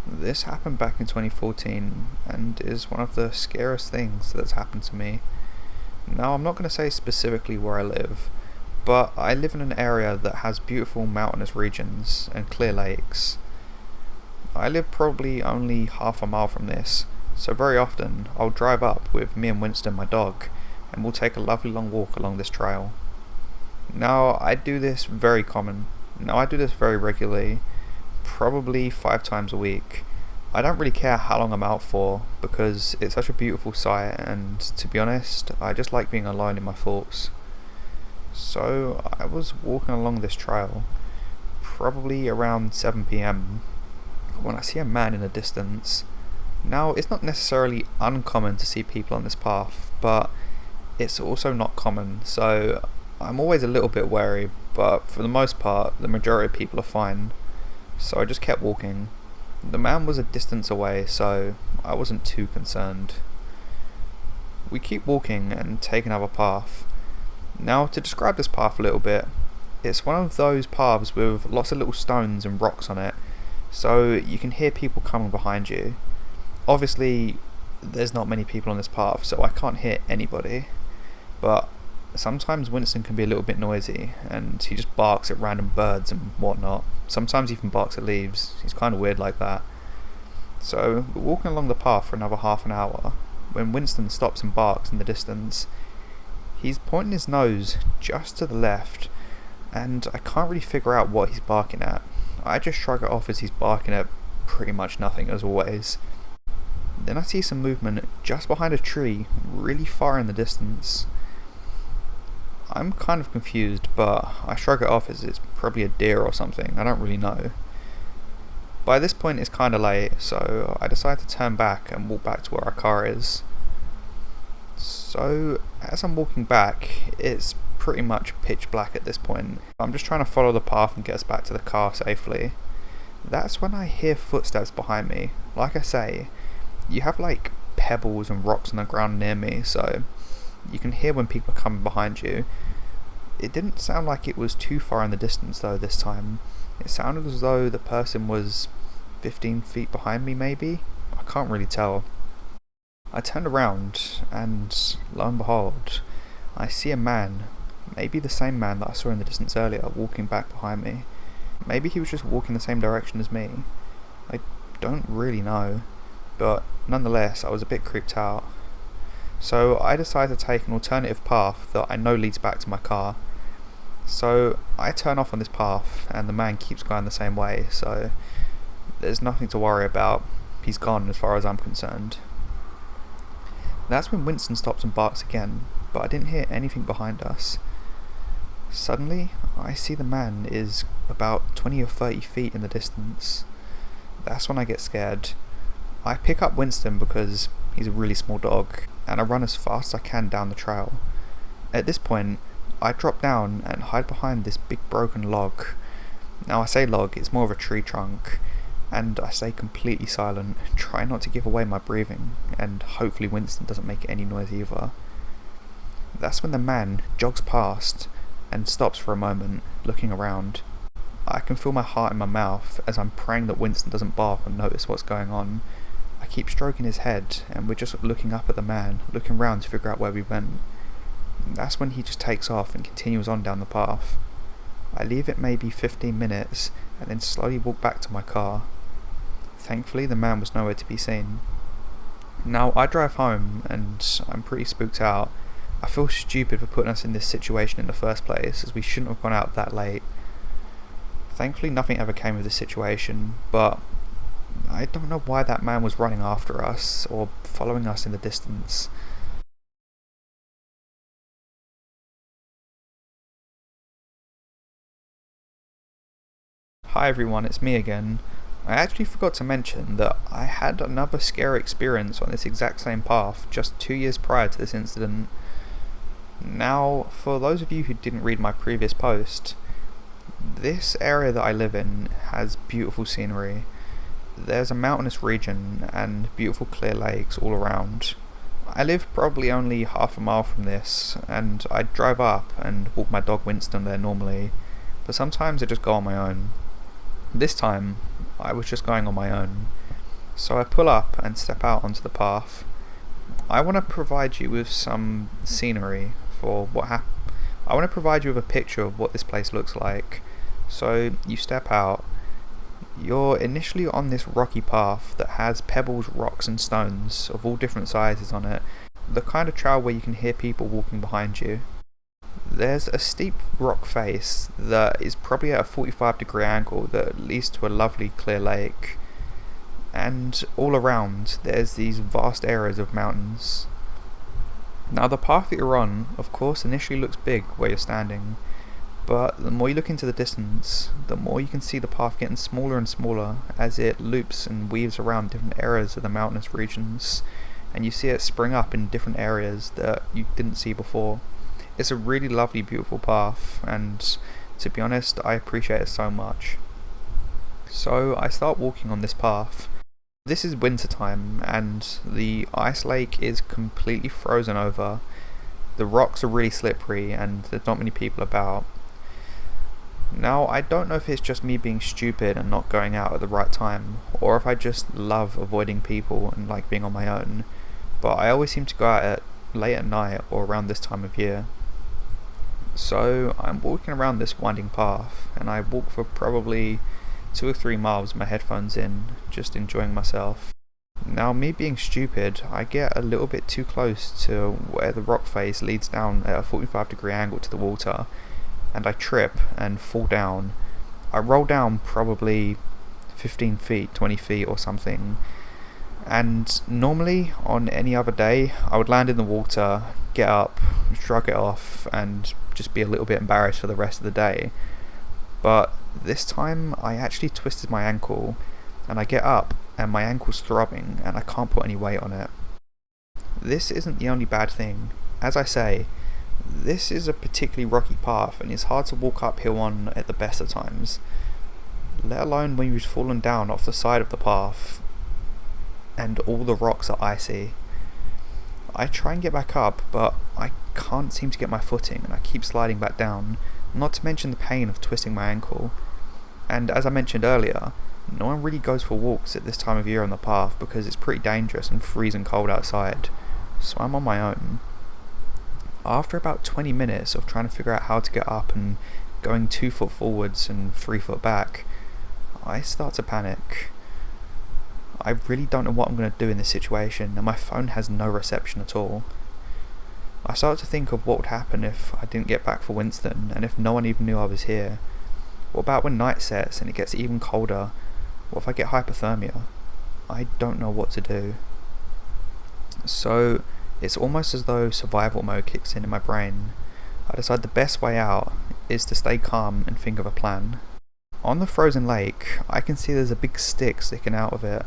This happened back in 2014 and is one of the scariest things that's happened to me. Now, I'm not going to say specifically where I live, but I live in an area that has beautiful mountainous regions and clear lakes. I live probably only half a mile from this, so very often I'll drive up with me and Winston, my dog, and we'll take a lovely long walk along this trail. Now, I do this very common. Now, I do this very regularly, probably 5 times a week. I don't really care how long I'm out for because it's such a beautiful sight, and to be honest, I just like being alone in my thoughts. So I was walking along this trail, probably around 7 p.m., when I see a man in the distance. Now, it's not necessarily uncommon to see people on this path, but it's also not common, so I'm always a little bit wary, but for the most part, the majority of people are fine. So I just kept walking. The man was a distance away, so I wasn't too concerned. We keep walking and take another path. Now, to describe this path a little bit, it's one of those paths with lots of little stones and rocks on it, so you can hear people coming behind you. Obviously, there's not many people on this path, so I can't hear anybody, but sometimes Winston can be a little bit noisy, and he just barks at random birds and whatnot. Sometimes he even barks at leaves. He's kind of weird like that. So we're walking along the path for another half an hour when Winston stops and barks in the distance. He's pointing his nose just to the left, and I can't really figure out what he's barking at. I just shrug it off as he's barking at pretty much nothing, as always. Then I see some movement just behind a tree, really far in the distance. I'm kind of confused, but I shrug it off as it's probably a deer or something. I don't really know. By this point it's kinda late, so I decide to turn back and walk back to where our car is. So as I'm walking back, it's pretty much pitch black at this point. I'm just trying to follow the path and get us back to the car safely. That's when I hear footsteps behind me. Like I say, you have like pebbles and rocks on the ground near me, so you can hear when people are coming behind you. It didn't sound like it was too far in the distance though this time. It sounded as though the person was 15 feet behind me maybe? I can't really tell. I turned around and lo and behold, I see a man, maybe the same man that I saw in the distance earlier, walking back behind me. Maybe he was just walking the same direction as me. I don't really know, but nonetheless I was a bit creeped out. So I decided to take an alternative path that I know leads back to my car. So I turn off on this path and the man keeps going the same way, so there's nothing to worry about. He's gone as far as I'm concerned. That's when Winston stops and barks again, but I didn't hear anything behind us. Suddenly, I see the man is about 20 or 30 feet in the distance. That's when I get scared. I pick up Winston because he's a really small dog, and I run as fast as I can down the trail. At this point, I drop down and hide behind this big broken log. Now I say log, it's more of a tree trunk, and I stay completely silent, try not to give away my breathing, and hopefully Winston doesn't make any noise either. That's when the man jogs past and stops for a moment, looking around. I can feel my heart in my mouth as I'm praying that Winston doesn't bark and notice what's going on. I keep stroking his head, and we're just looking up at the man, looking round to figure out where we went. That's when he just takes off and continues on down the path. I leave it maybe 15 minutes, and then slowly walk back to my car. Thankfully, the man was nowhere to be seen. Now, I drive home, and I'm pretty spooked out. I feel stupid for putting us in this situation in the first place, as we shouldn't have gone out that late. Thankfully, nothing ever came of this situation, but I don't know why that man was running after us, or following us in the distance. Hi everyone, it's me again. I actually forgot to mention that I had another scary experience on this exact same path just 2 years prior to this incident. Now, for those of you who didn't read my previous post, this area that I live in has beautiful scenery. There's a mountainous region and beautiful clear lakes all around. I live probably only half a mile from this, and I drive up and walk my dog Winston there normally, but sometimes I just go on my own. This time, I was just going on my own. So I pull up and step out onto the path. I want to provide you with some scenery for what happened. I want to provide you with a picture of what this place looks like. So you step out. You're initially on this rocky path that has pebbles, rocks and stones of all different sizes on it. The kind of trail where you can hear people walking behind you. There's a steep rock face that is probably at a 45-degree angle that leads to a lovely clear lake. And all around there's these vast areas of mountains. Now the path that you're on, of course, initially looks big where you're standing, but the more you look into the distance, the more you can see the path getting smaller and smaller as it loops and weaves around different areas of the mountainous regions, and you see it spring up in different areas that you didn't see before. It's a really lovely, beautiful path, and to be honest, I appreciate it so much. So I start walking on this path. This is winter time, and the ice lake is completely frozen over. The rocks are really slippery, and there's not many people about. Now, I don't know if it's just me being stupid and not going out at the right time, or if I just love avoiding people and like being on my own, but I always seem to go out late at night or around this time of year. So I'm walking around this winding path, and I walk for probably 2 or 3 miles with my headphones in, just enjoying myself. Now, me being stupid, I get a little bit too close to where the rock face leads down at a 45-degree angle to the water, and I trip and fall down. I roll down probably 15 feet, 20 feet or something, and normally on any other day I would land in the water, get up, shrug it off and just be a little bit embarrassed for the rest of the day. But this time I actually twisted my ankle, and I get up and my ankle's throbbing and I can't put any weight on it. This isn't the only bad thing. As I say, this is a particularly rocky path and it's hard to walk uphill on at the best of times, let alone when you've fallen down off the side of the path and all the rocks are icy. I try and get back up, but I can't seem to get my footing and I keep sliding back down, not to mention the pain of twisting my ankle. And as I mentioned earlier, no one really goes for walks at this time of year on the path because it's pretty dangerous and freezing cold outside, so I'm on my own. After about 20 minutes of trying to figure out how to get up and going 2 foot forwards and 3 foot back, I start to panic. I really don't know what I'm going to do in this situation, and my phone has no reception at all. I start to think of what would happen if I didn't get back for Winston, and if no one even knew I was here. What about when night sets and it gets even colder? What if I get hypothermia? I don't know what to do. So it's almost as though survival mode kicks in my brain. I decide the best way out is to stay calm and think of a plan. On the frozen lake, I can see there's a big stick sticking out of it,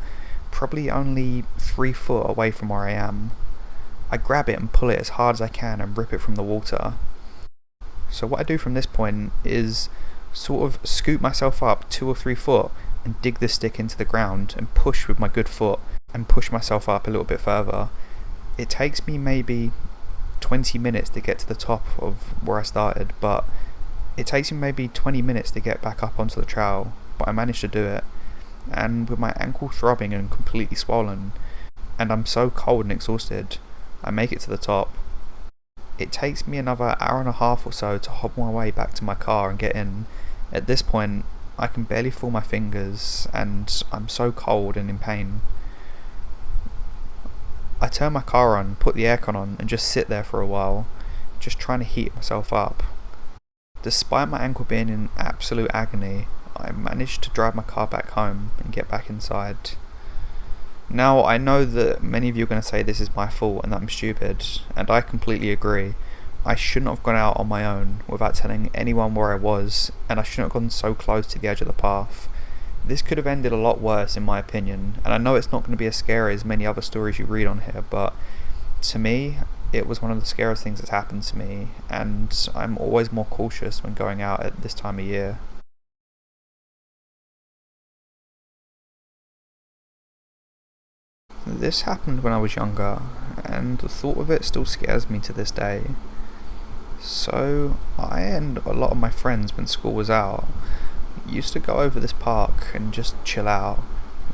probably only 3 foot away from where I am. I grab it and pull it as hard as I can and rip it from the water. So what I do from this point is sort of scoop myself up 2 or 3 foot and dig the stick into the ground and push with my good foot and push myself up a little bit further. It takes me maybe 20 minutes to get to the top of where I started, but it takes me maybe 20 minutes to get back up onto the trail, but I managed to do it. And with my ankle throbbing and completely swollen, and I'm so cold and exhausted, I make it to the top. It takes me another hour and a half or so to hobble my way back to my car and get in. At this point, I can barely feel my fingers, and I'm so cold and in pain. I turn my car on, put the aircon on, and just sit there for a while, just trying to heat myself up. Despite my ankle being in absolute agony, I managed to drive my car back home and get back inside. Now, I know that many of you are going to say this is my fault and that I'm stupid, and I completely agree. I shouldn't have gone out on my own without telling anyone where I was, and I shouldn't have gone so close to the edge of the path. This could have ended a lot worse in my opinion, and I know it's not going to be as scary as many other stories you read on here, but to me, it was one of the scariest things that's happened to me, and I'm always more cautious when going out at this time of year. This happened when I was younger, and the thought of it still scares me to this day. So, I and a lot of my friends when school was out used to go over this park and just chill out.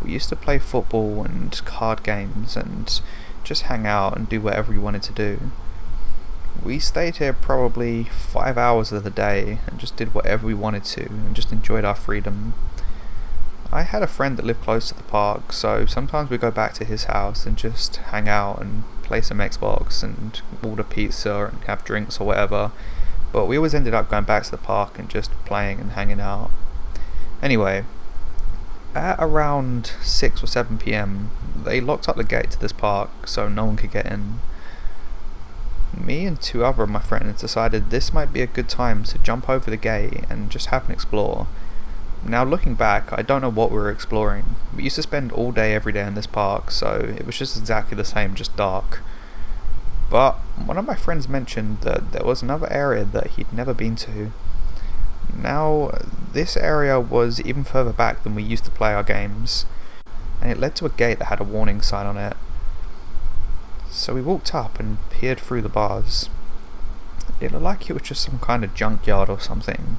We used to play football and card games and just hang out and do whatever we wanted to do. We stayed here probably 5 hours of the day and just did whatever we wanted to and just enjoyed our freedom. I had a friend that lived close to the park, so sometimes we go back to his house and just hang out and play some Xbox and order pizza and have drinks or whatever, but we always ended up going back to the park and just playing and hanging out. Anyway, at around 6 or 7 p.m, they locked up the gate to this park so no one could get in. Me and two other of my friends decided this might be a good time to jump over the gate and just have an explore. Now looking back, I don't know what we were exploring. We used to spend all day every day in this park, so it was just exactly the same, just dark. But one of my friends mentioned that there was another area that he'd never been to. Now, this area was even further back than we used to play our games, and it led to a gate that had a warning sign on it. So we walked up and peered through the bars. It looked like it was just some kind of junkyard or something.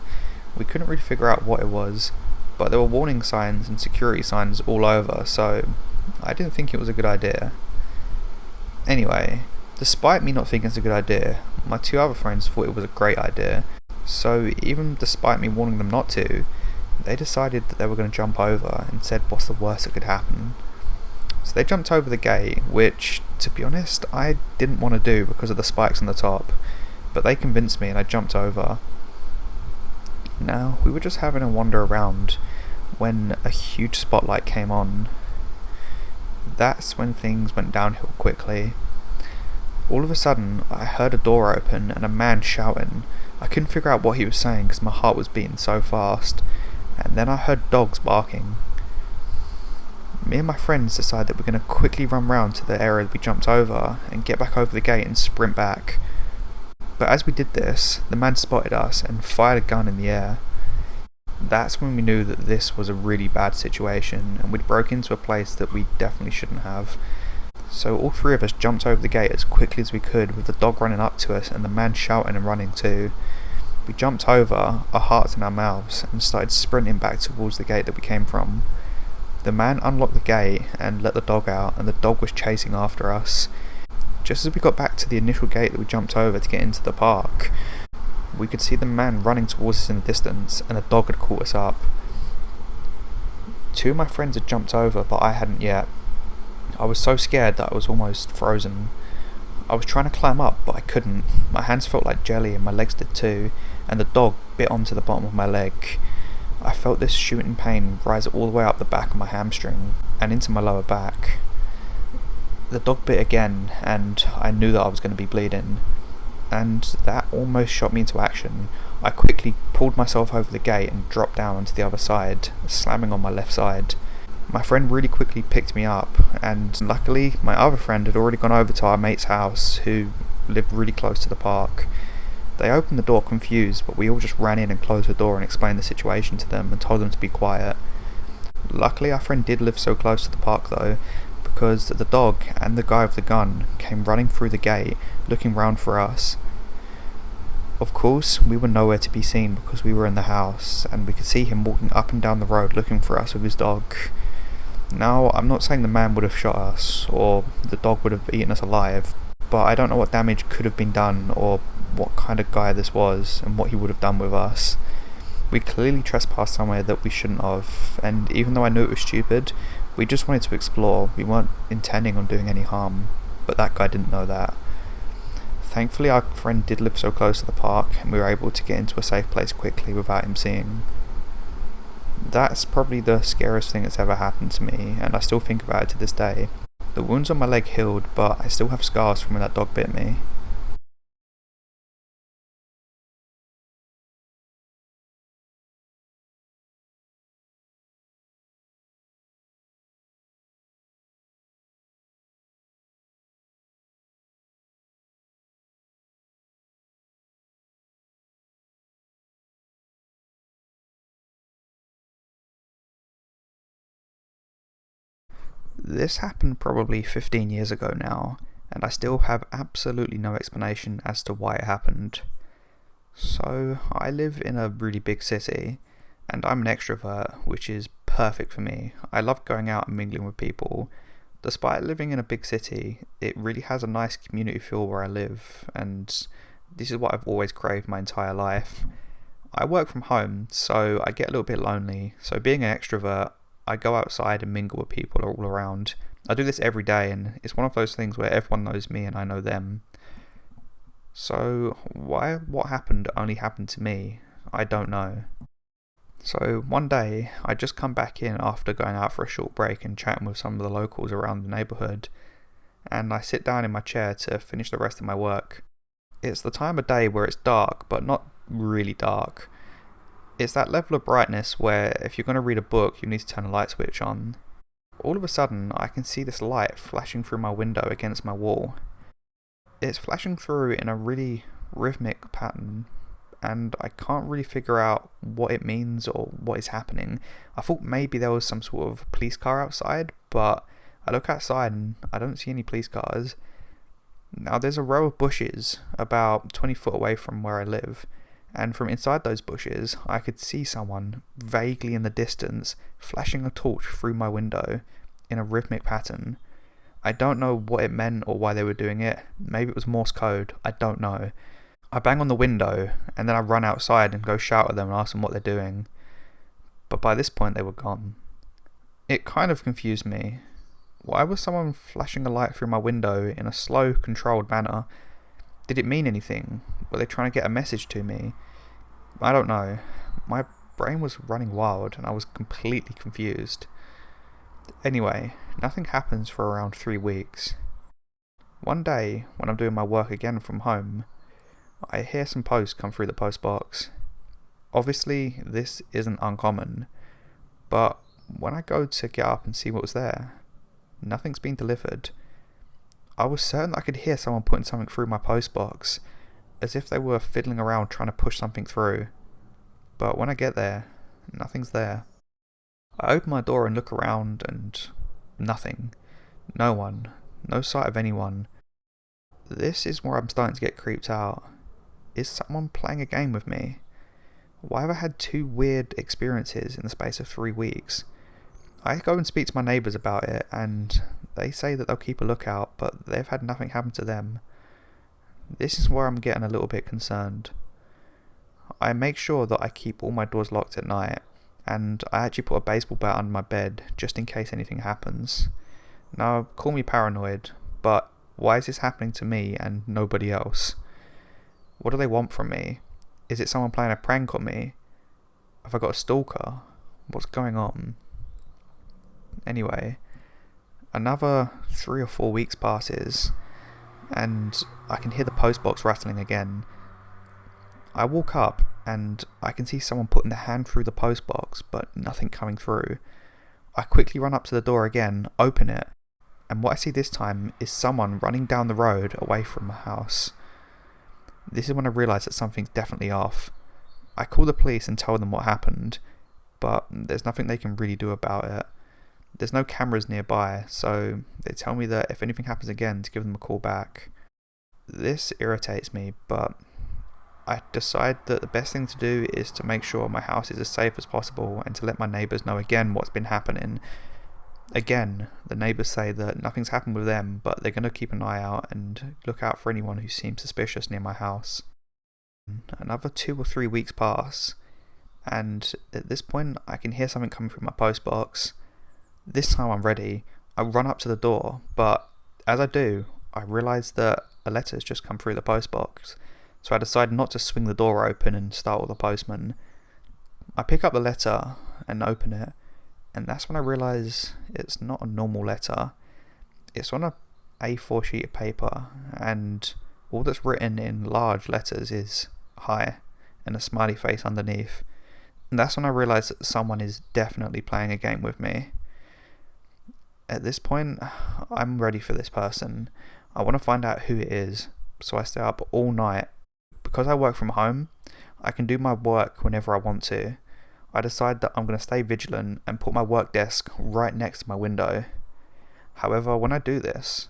We couldn't really figure out what it was, but there were warning signs and security signs all over, so I didn't think it was a good idea. Anyway, despite me not thinking it's a good idea, my two other friends thought it was a great idea, so even despite me warning them not to, they decided that they were going to jump over and said what's the worst that could happen. So they jumped over the gate, which, to be honest, I didn't want to do because of the spikes on the top, but they convinced me and I jumped over. Now, we were just having a wander around when a huge spotlight came on. That's when things went downhill quickly. All of a sudden, I heard a door open and a man shouting. I couldn't figure out what he was saying because my heart was beating so fast, and then I heard dogs barking. Me and my friends decided that we're going to quickly run round to the area that we jumped over and get back over the gate and sprint back. But as we did this, the man spotted us and fired a gun in the air. That's when we knew that this was a really bad situation and we'd broke into a place that we definitely shouldn't have. So all three of us jumped over the gate as quickly as we could, with the dog running up to us and the man shouting and running too. We jumped over, our hearts in our mouths, and started sprinting back towards the gate that we came from. The man unlocked the gate and let the dog out, and the dog was chasing after us. Just as we got back to the initial gate that we jumped over to get into the park, we could see the man running towards us in the distance, and the dog had caught us up. Two of my friends had jumped over, but I hadn't yet. I was so scared that I was almost frozen. I was trying to climb up, but I couldn't. My hands felt like jelly and my legs did too, and the dog bit onto the bottom of my leg. I felt this shooting pain rise all the way up the back of my hamstring and into my lower back. The dog bit again, and I knew that I was going to be bleeding, and that almost shot me into action. I quickly pulled myself over the gate and dropped down onto the other side, slamming on my left side. My friend really quickly picked me up, and luckily my other friend had already gone over to our mate's house, who lived really close to the park. They opened the door confused, but we all just ran in and closed the door and explained the situation to them and told them to be quiet. Luckily our friend did live so close to the park though, because the dog and the guy with the gun came running through the gate, looking round for us. Of course, we were nowhere to be seen because we were in the house, and we could see him walking up and down the road looking for us with his dog. Now, I'm not saying the man would have shot us, or the dog would have eaten us alive, but I don't know what damage could have been done, or what kind of guy this was, and what he would have done with us. We clearly trespassed somewhere that we shouldn't have, and even though I knew it was stupid, we just wanted to explore. We weren't intending on doing any harm, but that guy didn't know that. Thankfully our friend did live so close to the park, and we were able to get into a safe place quickly without him seeing. That's probably the scariest thing that's ever happened to me, and I still think about it to this day. The wounds on my leg healed, but I still have scars from when that dog bit me. This happened probably 15 years ago now, and I still have absolutely no explanation as to why it happened. So, I live in a really big city, and I'm an extrovert, which is perfect for me. I love going out and mingling with people. Despite living in a big city, it really has a nice community feel where I live, and this is what I've always craved my entire life. I work from home, so I get a little bit lonely, so being an extrovert, I go outside and mingle with people all around. I do this every day, and it's one of those things where everyone knows me and I know them. So why what happened only happened to me? I don't know. So one day, I just come back in after going out for a short break and chatting with some of the locals around the neighbourhood, and I sit down in my chair to finish the rest of my work. It's the time of day where it's dark, but not really dark. It's that level of brightness where if you're going to read a book, you need to turn a light switch on. All of a sudden, I can see this light flashing through my window against my wall. It's flashing through in a really rhythmic pattern, and I can't really figure out what it means or what is happening. I thought maybe there was some sort of police car outside, but I look outside and I don't see any police cars. Now there's a row of bushes about 20 foot away from where I live, and from inside those bushes I could see someone vaguely in the distance flashing a torch through my window in a rhythmic pattern. I don't know what it meant or why they were doing it. Maybe it was Morse code, I don't know. I bang on the window, and then I run outside and go shout at them and ask them what they're doing. But by this point they were gone. It kind of confused me. Why was someone flashing a light through my window in a slow, controlled manner? Did it mean anything? Were they trying to get a message to me? I don't know. My brain was running wild and I was completely confused. Anyway, nothing happens for around 3 weeks. One day, when I'm doing my work again from home, I hear some posts come through the post box. Obviously, this isn't uncommon, but when I go to get up and see what was there, nothing's been delivered. I was certain that I could hear someone putting something through my post box, as if they were fiddling around trying to push something through. But when I get there, nothing's there. I open my door and look around, and nothing. No one. No sight of anyone. This is where I'm starting to get creeped out. Is someone playing a game with me? Why have I had 2 weird experiences in the space of 3 weeks? I go and speak to my neighbours about it, and they say that they'll keep a lookout, but they've had nothing happen to them. This is where I'm getting a little bit concerned. I make sure that I keep all my doors locked at night, and I actually put a baseball bat under my bed just in case anything happens. Now, call me paranoid, but why is this happening to me and nobody else? What do they want from me? Is it someone playing a prank on me? Have I got a stalker? What's going on? Anyway, another 3 or 4 weeks passes, and I can hear the postbox rattling again. I walk up, and I can see someone putting their hand through the postbox, but nothing coming through. I quickly run up to the door again, open it, and what I see this time is someone running down the road away from the house. This is when I realise that something's definitely off. I call the police and tell them what happened, but there's nothing they can really do about it. There's no cameras nearby, so they tell me that if anything happens again to give them a call back. This irritates me, but I decide that the best thing to do is to make sure my house is as safe as possible and to let my neighbours know again what's been happening. Again, the neighbours say that nothing's happened with them, but they're going to keep an eye out and look out for anyone who seems suspicious near my house. Another 2 or 3 weeks pass, and at this point I can hear something coming through my post box. This time I'm ready. I run up to the door, but as I do, I realise that a letter has just come through the post box, so I decide not to swing the door open and startle the postman. I pick up the letter and open it, and that's when I realise it's not a normal letter. It's on a A4 sheet of paper, and all that's written in large letters is "Hi" and a smiley face underneath. And that's when I realise that someone is definitely playing a game with me. At this point, I'm ready for this person. I want to find out who it is, so I stay up all night. Because I work from home, I can do my work whenever I want to. I decide that I'm going to stay vigilant and put my work desk right next to my window. However, when I do this,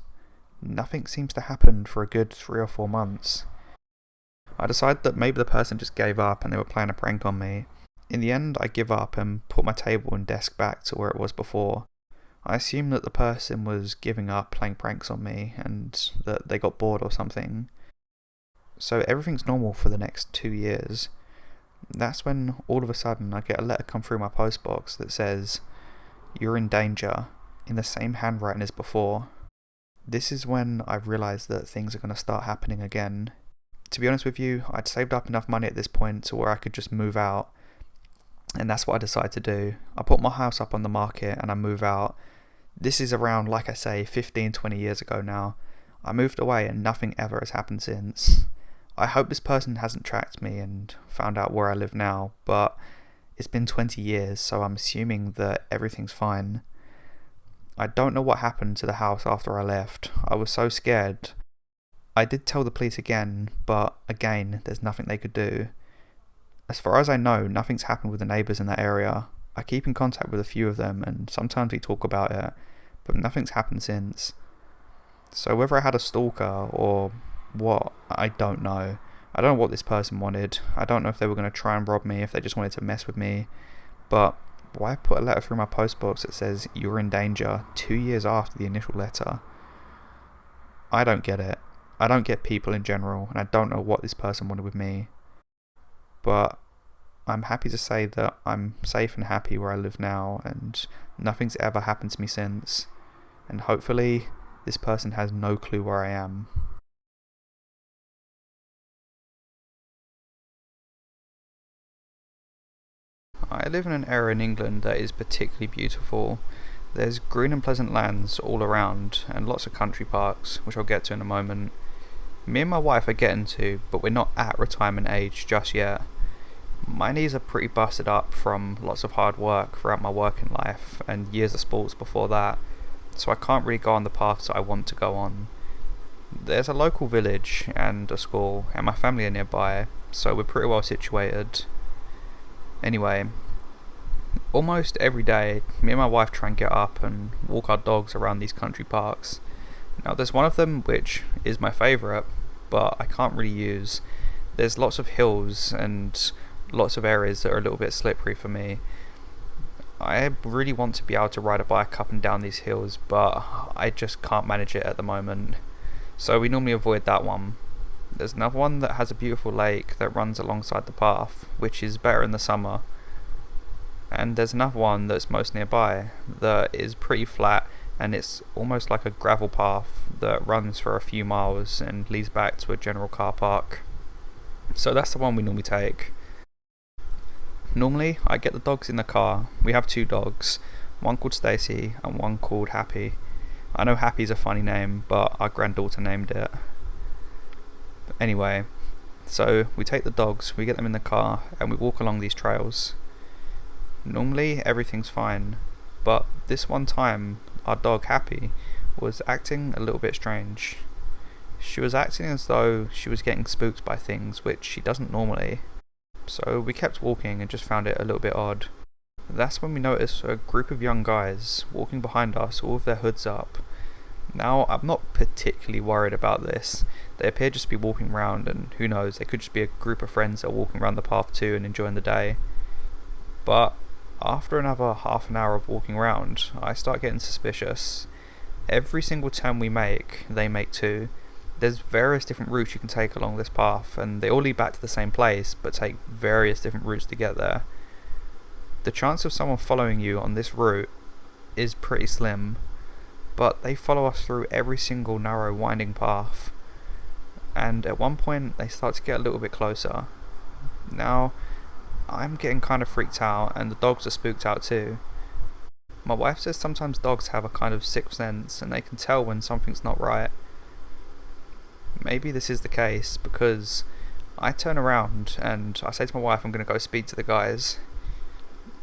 nothing seems to happen for a good 3 or 4 months. I decide that maybe the person just gave up and they were playing a prank on me. In the end, I give up and put my table and desk back to where it was before. I assume that the person was giving up playing pranks on me and that they got bored or something. So everything's normal for the next 2 years. That's when all of a sudden I get a letter come through my postbox that says, "You're in danger," in the same handwriting as before. This is when I realised that things are going to start happening again. To be honest with you, I'd saved up enough money at this point to where I could just move out, and that's what I decided to do. I put my house up on the market and I move out. This is around, like I say, 15-20 years ago now. I moved away and nothing ever has happened since. I hope this person hasn't tracked me and found out where I live now, but it's been 20 years, so I'm assuming that everything's fine. I don't know what happened to the house after I left. I was so scared. I did tell the police again, but again, there's nothing they could do. As far as I know, nothing's happened with the neighbours in that area. I keep in contact with a few of them and sometimes we talk about it, but nothing's happened since. So whether I had a stalker or what, I don't know. I don't know what this person wanted. I don't know if they were going to try and rob me, if they just wanted to mess with me. But why put a letter through my postbox that says "You're in danger" 2 years after the initial letter? I don't get it. I don't get people in general, and I don't know what this person wanted with me. But I'm happy to say that I'm safe and happy where I live now, and nothing's ever happened to me since. And hopefully, this person has no clue where I am. I live in an area in England that is particularly beautiful. There's green and pleasant lands all around, and lots of country parks, which I'll get to in a moment. Me and my wife are getting to, but we're not at retirement age just yet. My knees are pretty busted up from lots of hard work throughout my working life, and years of sports before that, so I can't really go on the paths that I want to go on. There's a local village and a school, and my family are nearby, so we're pretty well situated. Anyway, almost every day, me and my wife try and get up and walk our dogs around these country parks. Now, there's one of them which is my favourite, but I can't really use. There's lots of hills and lots of areas that are a little bit slippery for me. I really want to be able to ride a bike up and down these hills, but I just can't manage it at the moment. So we normally avoid that one. There's another one that has a beautiful lake that runs alongside the path, which is better in the summer. And there's another one that's most nearby that is pretty flat, and it's almost like a gravel path that runs for a few miles and leads back to a general car park. So that's the one we normally take. Normally, I get the dogs in the car. We have 2 dogs, one called Stacy and one called Happy. I know Happy's a funny name, but our granddaughter named it. Anyway, so we take the dogs, we get them in the car, and we walk along these trails. Normally, everything's fine, but this one time, our dog Happy was acting a little bit strange. She was acting as though she was getting spooked by things, which she doesn't normally. So we kept walking and just found it a little bit odd. That's when we noticed a group of young guys walking behind us, all with their hoods up. Now, I'm not particularly worried about this. They appear just to be walking around, and who knows, they could just be a group of friends that are walking around the path too and enjoying the day. But after another half an hour of walking around, I start getting suspicious. Every single turn we make, they make too. There's various different routes you can take along this path, and they all lead back to the same place, but take various different routes to get there. The chance of someone following you on this route is pretty slim, but they follow us through every single narrow winding path, and at one point they start to get a little bit closer. Now, I'm getting kind of freaked out, and the dogs are spooked out too. My wife says sometimes dogs have a kind of sixth sense, and they can tell when something's not right. Maybe this is the case, because I turn around and I say to my wife I'm going to go speak to the guys.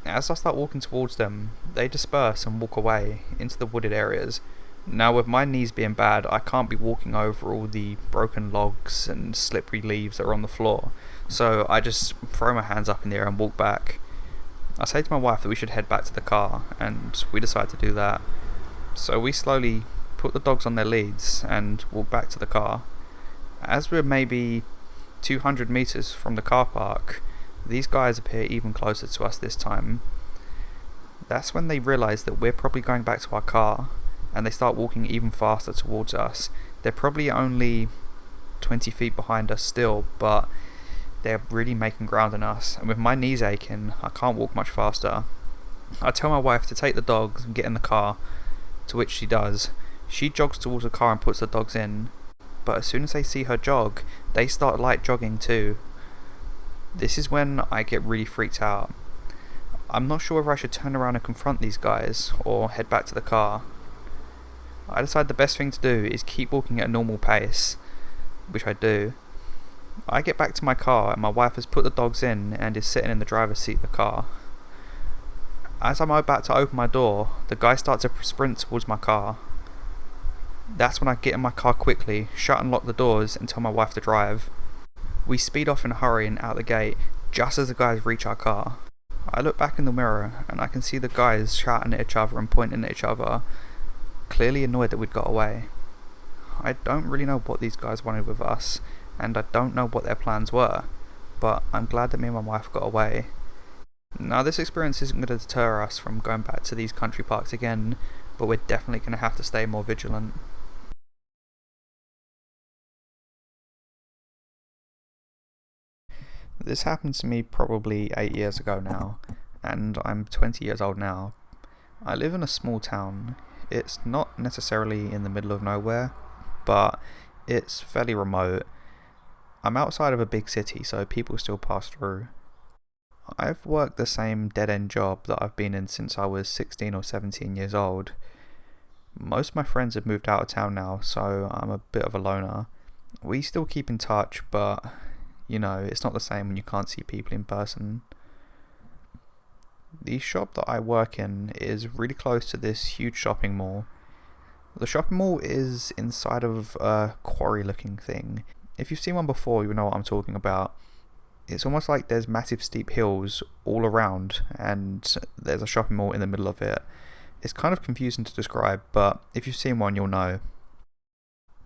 As I start walking towards them, they disperse and walk away into the wooded areas. Now, with my knees being bad, I can't be walking over all the broken logs and slippery leaves that are on the floor, so I just throw my hands up in the air and walk back. I say to my wife that we should head back to the car, and we decide to do that. So we slowly put the dogs on their leads and walk back to the car. As we're maybe 200 meters from the car park, These guys appear even closer to us this time. That's when they realise that we're probably going back to our car, and they start walking even faster towards us. They're probably only 20 feet behind us still, but they're really making ground on us, and with my knees aching, I can't walk much faster. I tell my wife to take the dogs and get in the car, to which she does. She jogs towards the car and puts the dogs in, but as soon as they see her jog, they start light jogging too. This is when I get really freaked out. I'm not sure whether I should turn around and confront these guys, or head back to the car. I decide the best thing to do is keep walking at a normal pace, which I do. I get back to my car and my wife has put the dogs in and is sitting in the driver's seat of the car. As I'm about to open my door, the guy starts to sprint towards my car. That's when I get in my car quickly, shut and lock the doors, and tell my wife to drive. We speed off in a hurry and out the gate just as the guys reach our car. I look back in the mirror and I can see the guys shouting at each other and pointing at each other, clearly annoyed that we'd got away. I don't really know what these guys wanted with us, and I don't know what their plans were, but I'm glad that me and my wife got away. Now, this experience isn't going to deter us from going back to these country parks again, but we're definitely going to have to stay more vigilant. This happened to me probably 8 years ago now, and I'm 20 years old now. I live in a small town. It's not necessarily in the middle of nowhere, but it's fairly remote. I'm outside of a big city, so people still pass through. I've worked the same dead-end job that I've been in since I was 16 or 17 years old. Most of my friends have moved out of town now, so I'm a bit of a loner. We still keep in touch, but it's not the same when you can't see people in person. The shop that I work in is really close to this huge shopping mall. The shopping mall is inside of a quarry looking thing. If you've seen one before, you'll know what I'm talking about. It's almost like there's massive steep hills all around and there's a shopping mall in the middle of it. It's kind of confusing to describe, but if you've seen one, you'll know.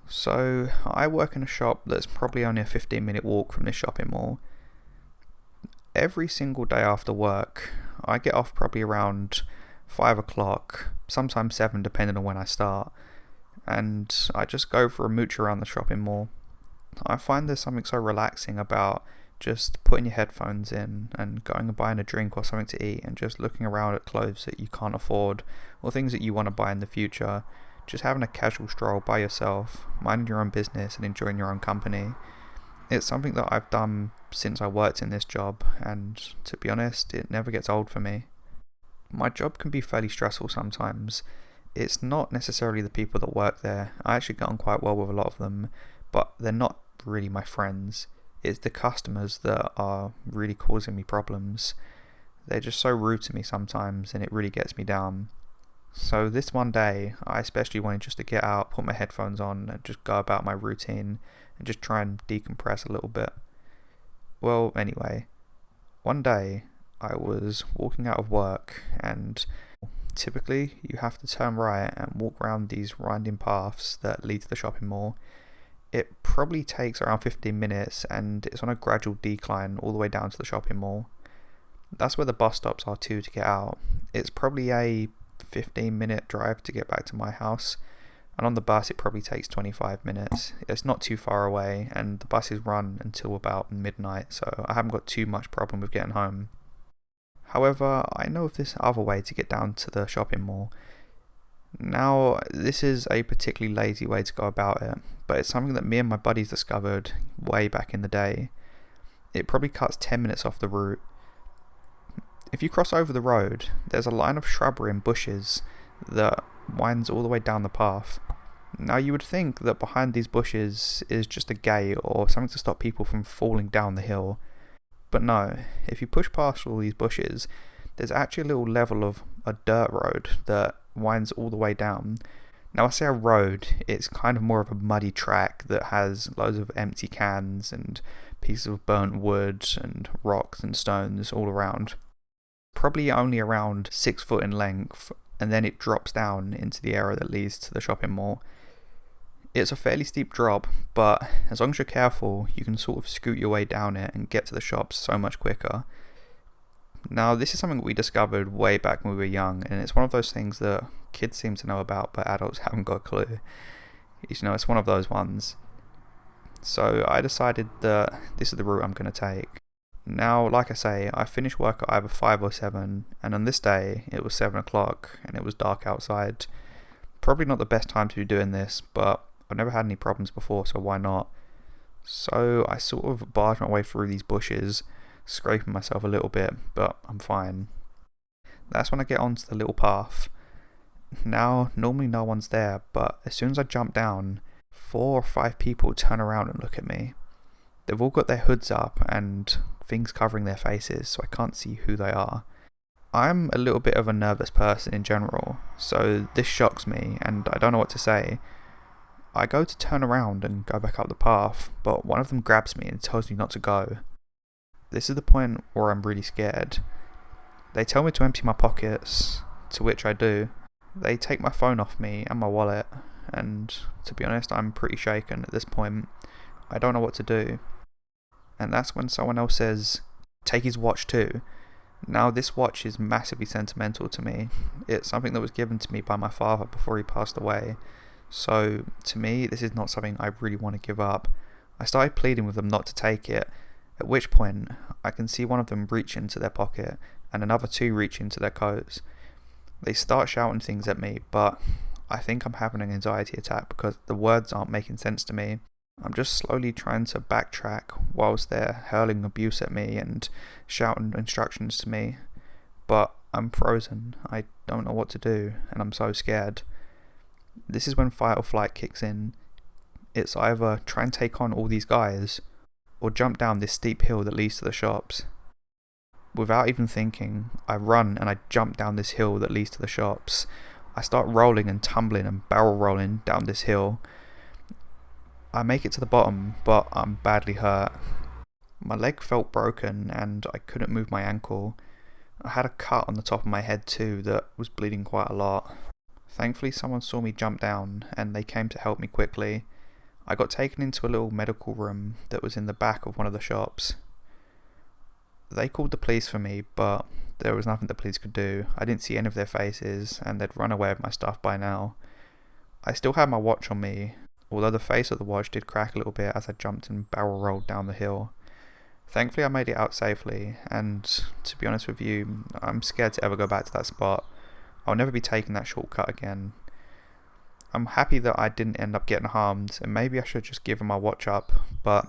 So, I work in a shop that's probably only a 15-minute walk from this shopping mall. Every single day after work, I get off probably around 5 o'clock, sometimes 7 depending on when I start, and I just go for a mooch around the shopping mall. I find there's something so relaxing about just putting your headphones in and going and buying a drink or something to eat and just looking around at clothes that you can't afford or things that you want to buy in the future. Just having a casual stroll by yourself, minding your own business and enjoying your own company. It's something that I've done since I worked in this job, and to be honest, it never gets old for me. My job can be fairly stressful sometimes. It's not necessarily the people that work there. I actually get on quite well with a lot of them, but they're not really my friends. It's the customers that are really causing me problems. They're just so rude to me sometimes, and it really gets me down. So this one day, I especially wanted just to get out, put my headphones on, and just go about my routine, and just try and decompress a little bit. Well, anyway, one day, I was walking out of work, and typically, you have to turn right and walk around these winding paths that lead to the shopping mall. It probably takes around 15 minutes, and it's on a gradual decline all the way down to the shopping mall. That's where the bus stops are too to get out. It's probably a 15-minute drive to get back to my house, and on the bus it probably takes 25 minutes. It's not too far away, and the buses run until about midnight, so I haven't got too much problem with getting home. However, I know of this other way to get down to the shopping mall. Now, this is a particularly lazy way to go about it, but it's something that me and my buddies discovered way back in the day. It probably cuts 10 minutes off the route. If you cross over the road, there's a line of shrubbery and bushes that winds all the way down the path. Now, you would think that behind these bushes is just a gate or something to stop people from falling down the hill. But no, if you push past all these bushes, there's actually a little level of a dirt road that winds all the way down. Now, I say a road, it's kind of more of a muddy track that has loads of empty cans and pieces of burnt wood and rocks and stones all around. Probably only around 6 foot in length, and then it drops down into the area that leads to the shopping mall. It's a fairly steep drop, but as long as you're careful, you can sort of scoot your way down it and get to the shops so much quicker. Now, this is something we discovered way back when we were young, and it's one of those things that kids seem to know about, but adults haven't got a clue. It's one of those ones. So I decided that this is the route I'm going to take. Now, like I say, I finish work at either 5 or 7, and on this day, it was 7 o'clock, and it was dark outside. Probably not the best time to be doing this, but I've never had any problems before, so why not? So I sort of barged my way through these bushes, scraping myself a little bit, but I'm fine. That's when I get onto the little path. Now, normally no one's there, but as soon as I jump down, 4 or 5 people turn around and look at me. They've all got their hoods up and things covering their faces, so I can't see who they are. I'm a little bit of a nervous person in general, so this shocks me and I don't know what to say. I go to turn around and go back up the path, but one of them grabs me and tells me not to go. This is the point where I'm really scared. They tell me to empty my pockets, to which I do. They take my phone off me and my wallet, and to be honest, I'm pretty shaken at this point. I don't know what to do. And that's when someone else says, "Take his watch too." Now, this watch is massively sentimental to me. It's something that was given to me by my father before he passed away. So, to me, this is not something I really want to give up. I started pleading with them not to take it, at which point I can see one of them reach into their pocket and another 2 reach into their coats. They start shouting things at me, but I think I'm having an anxiety attack because the words aren't making sense to me. I'm just slowly trying to backtrack whilst they're hurling abuse at me and shouting instructions to me, but I'm frozen. I don't know what to do, and I'm so scared. This is when fight or flight kicks in. It's either try and take on all these guys, or jump down this steep hill that leads to the shops. Without even thinking, I run and I jump down this hill that leads to the shops. I start rolling and tumbling and barrel rolling down this hill. I make it to the bottom, but I'm badly hurt. My leg felt broken and I couldn't move my ankle. I had a cut on the top of my head too that was bleeding quite a lot. Thankfully someone saw me jump down and they came to help me quickly. I got taken into a little medical room that was in the back of one of the shops. They called the police for me, but there was nothing the police could do. I didn't see any of their faces and they'd run away with my stuff by now. I still had my watch on me, although the face of the watch did crack a little bit as I jumped and barrel rolled down the hill. Thankfully I made it out safely, and to be honest with you, I'm scared to ever go back to that spot. I'll never be taking that shortcut again. I'm happy that I didn't end up getting harmed, and maybe I should have just given my watch up, but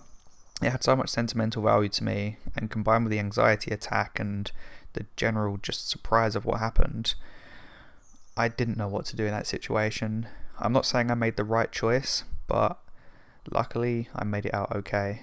it had so much sentimental value to me, and combined with the anxiety attack and the general just surprise of what happened, I didn't know what to do in that situation. I'm not saying I made the right choice, but luckily I made it out okay.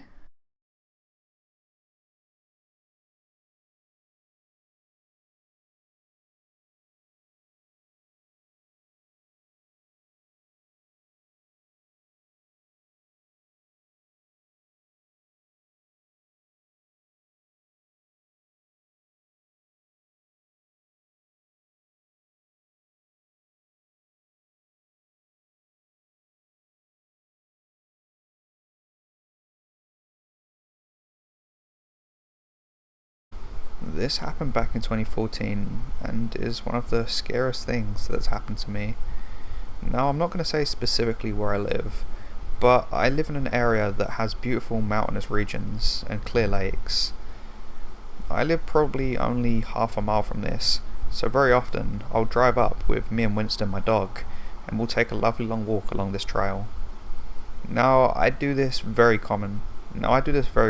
This happened back in 2014 and is one of the scariest things that's happened to me. Now, I'm not going to say specifically where I live, but I live in an area that has beautiful mountainous regions and clear lakes. I live probably only half a mile from this, so very often I'll drive up with me and Winston, my dog, and we'll take a lovely long walk along this trail. Now, I do this very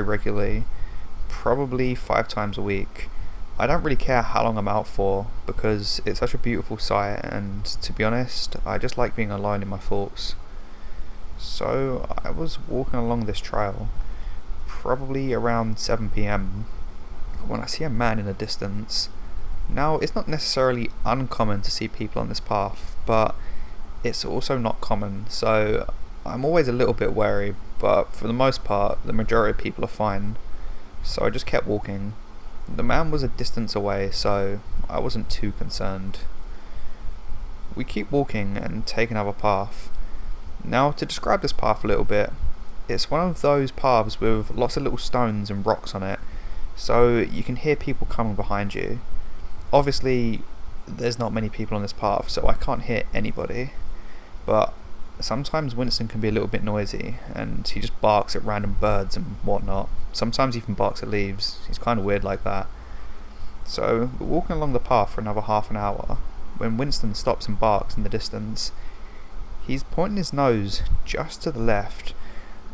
regularly, probably 5 times a week. I don't really care how long I'm out for because it's such a beautiful sight, and to be honest, I just like being alone in my thoughts. So I was walking along this trail, probably around 7 PM, when I see a man in the distance. Now, it's not necessarily uncommon to see people on this path, but it's also not common, so I'm always a little bit wary, but for the most part, the majority of people are fine. So I just kept walking. The man was a distance away, so I wasn't too concerned. We keep walking and take another path. Now, to describe this path a little bit, it's one of those paths with lots of little stones and rocks on it, so you can hear people coming behind you. Obviously, there's not many people on this path, so I can't hear anybody, but sometimes Winston can be a little bit noisy, and he just barks at random birds and whatnot. Sometimes he even barks at leaves. He's kind of weird like that. So we're walking along the path for another half an hour, when Winston stops and barks in the distance. He's pointing his nose just to the left,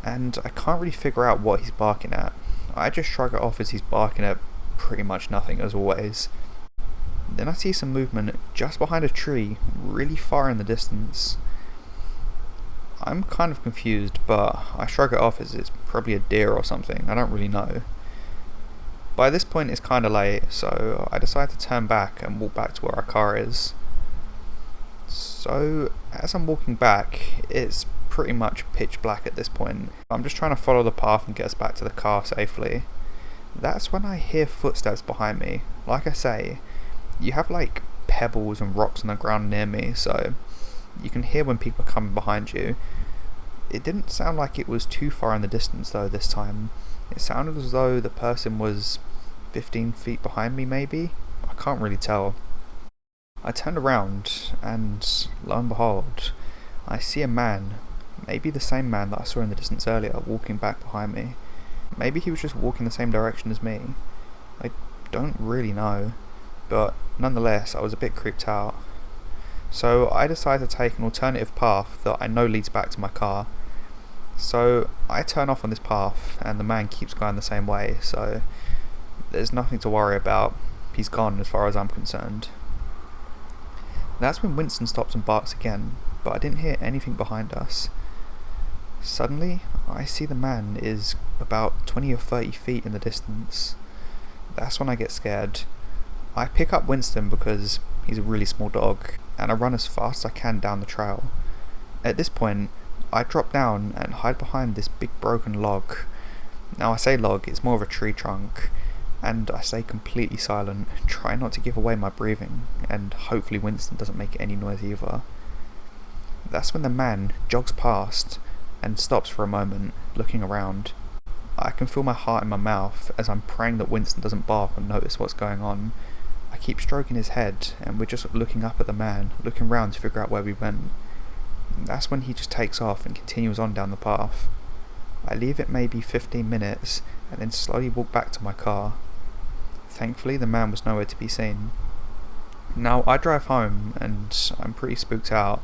and I can't really figure out what he's barking at. I just shrug it off as he's barking at pretty much nothing, as always. Then I see some movement just behind a tree, really far in the distance. I'm kind of confused, but I shrug it off as it's probably a deer or something. I don't really know. By this point it's kinda late, so I decide to turn back and walk back to where our car is. So as I'm walking back, it's pretty much pitch black at this point. I'm just trying to follow the path and get us back to the car safely. That's when I hear footsteps behind me. Like I say, you have like pebbles and rocks on the ground near me, so you can hear when people are coming behind you. It didn't sound like it was too far in the distance though this time. It sounded as though the person was 15 feet behind me maybe? I can't really tell. I turned around and lo and behold, I see a man, maybe the same man that I saw in the distance earlier, walking back behind me. Maybe he was just walking the same direction as me. I don't really know, but nonetheless I was a bit creeped out. So I decided to take an alternative path that I know leads back to my car. So I turn off on this path and the man keeps going the same way, so there's nothing to worry about. He's gone as far as I'm concerned. That's when Winston stops and barks again, but I didn't hear anything behind us. Suddenly, I see the man is about 20 or 30 feet in the distance. That's when I get scared. I pick up Winston because he's a really small dog, and I run as fast as I can down the trail. At this point, I drop down and hide behind this big broken log. Now I say log, it's more of a tree trunk, and I stay completely silent, try not to give away my breathing, and hopefully Winston doesn't make any noise either. That's when the man jogs past and stops for a moment, looking around. I can feel my heart in my mouth as I'm praying that Winston doesn't bark and notice what's going on. I keep stroking his head, and we're just looking up at the man, looking round to figure out where we went. That's when he just takes off and continues on down the path. I leave it maybe 15 minutes, and then slowly walk back to my car. Thankfully the man was nowhere to be seen. Now I drive home, and I'm pretty spooked out.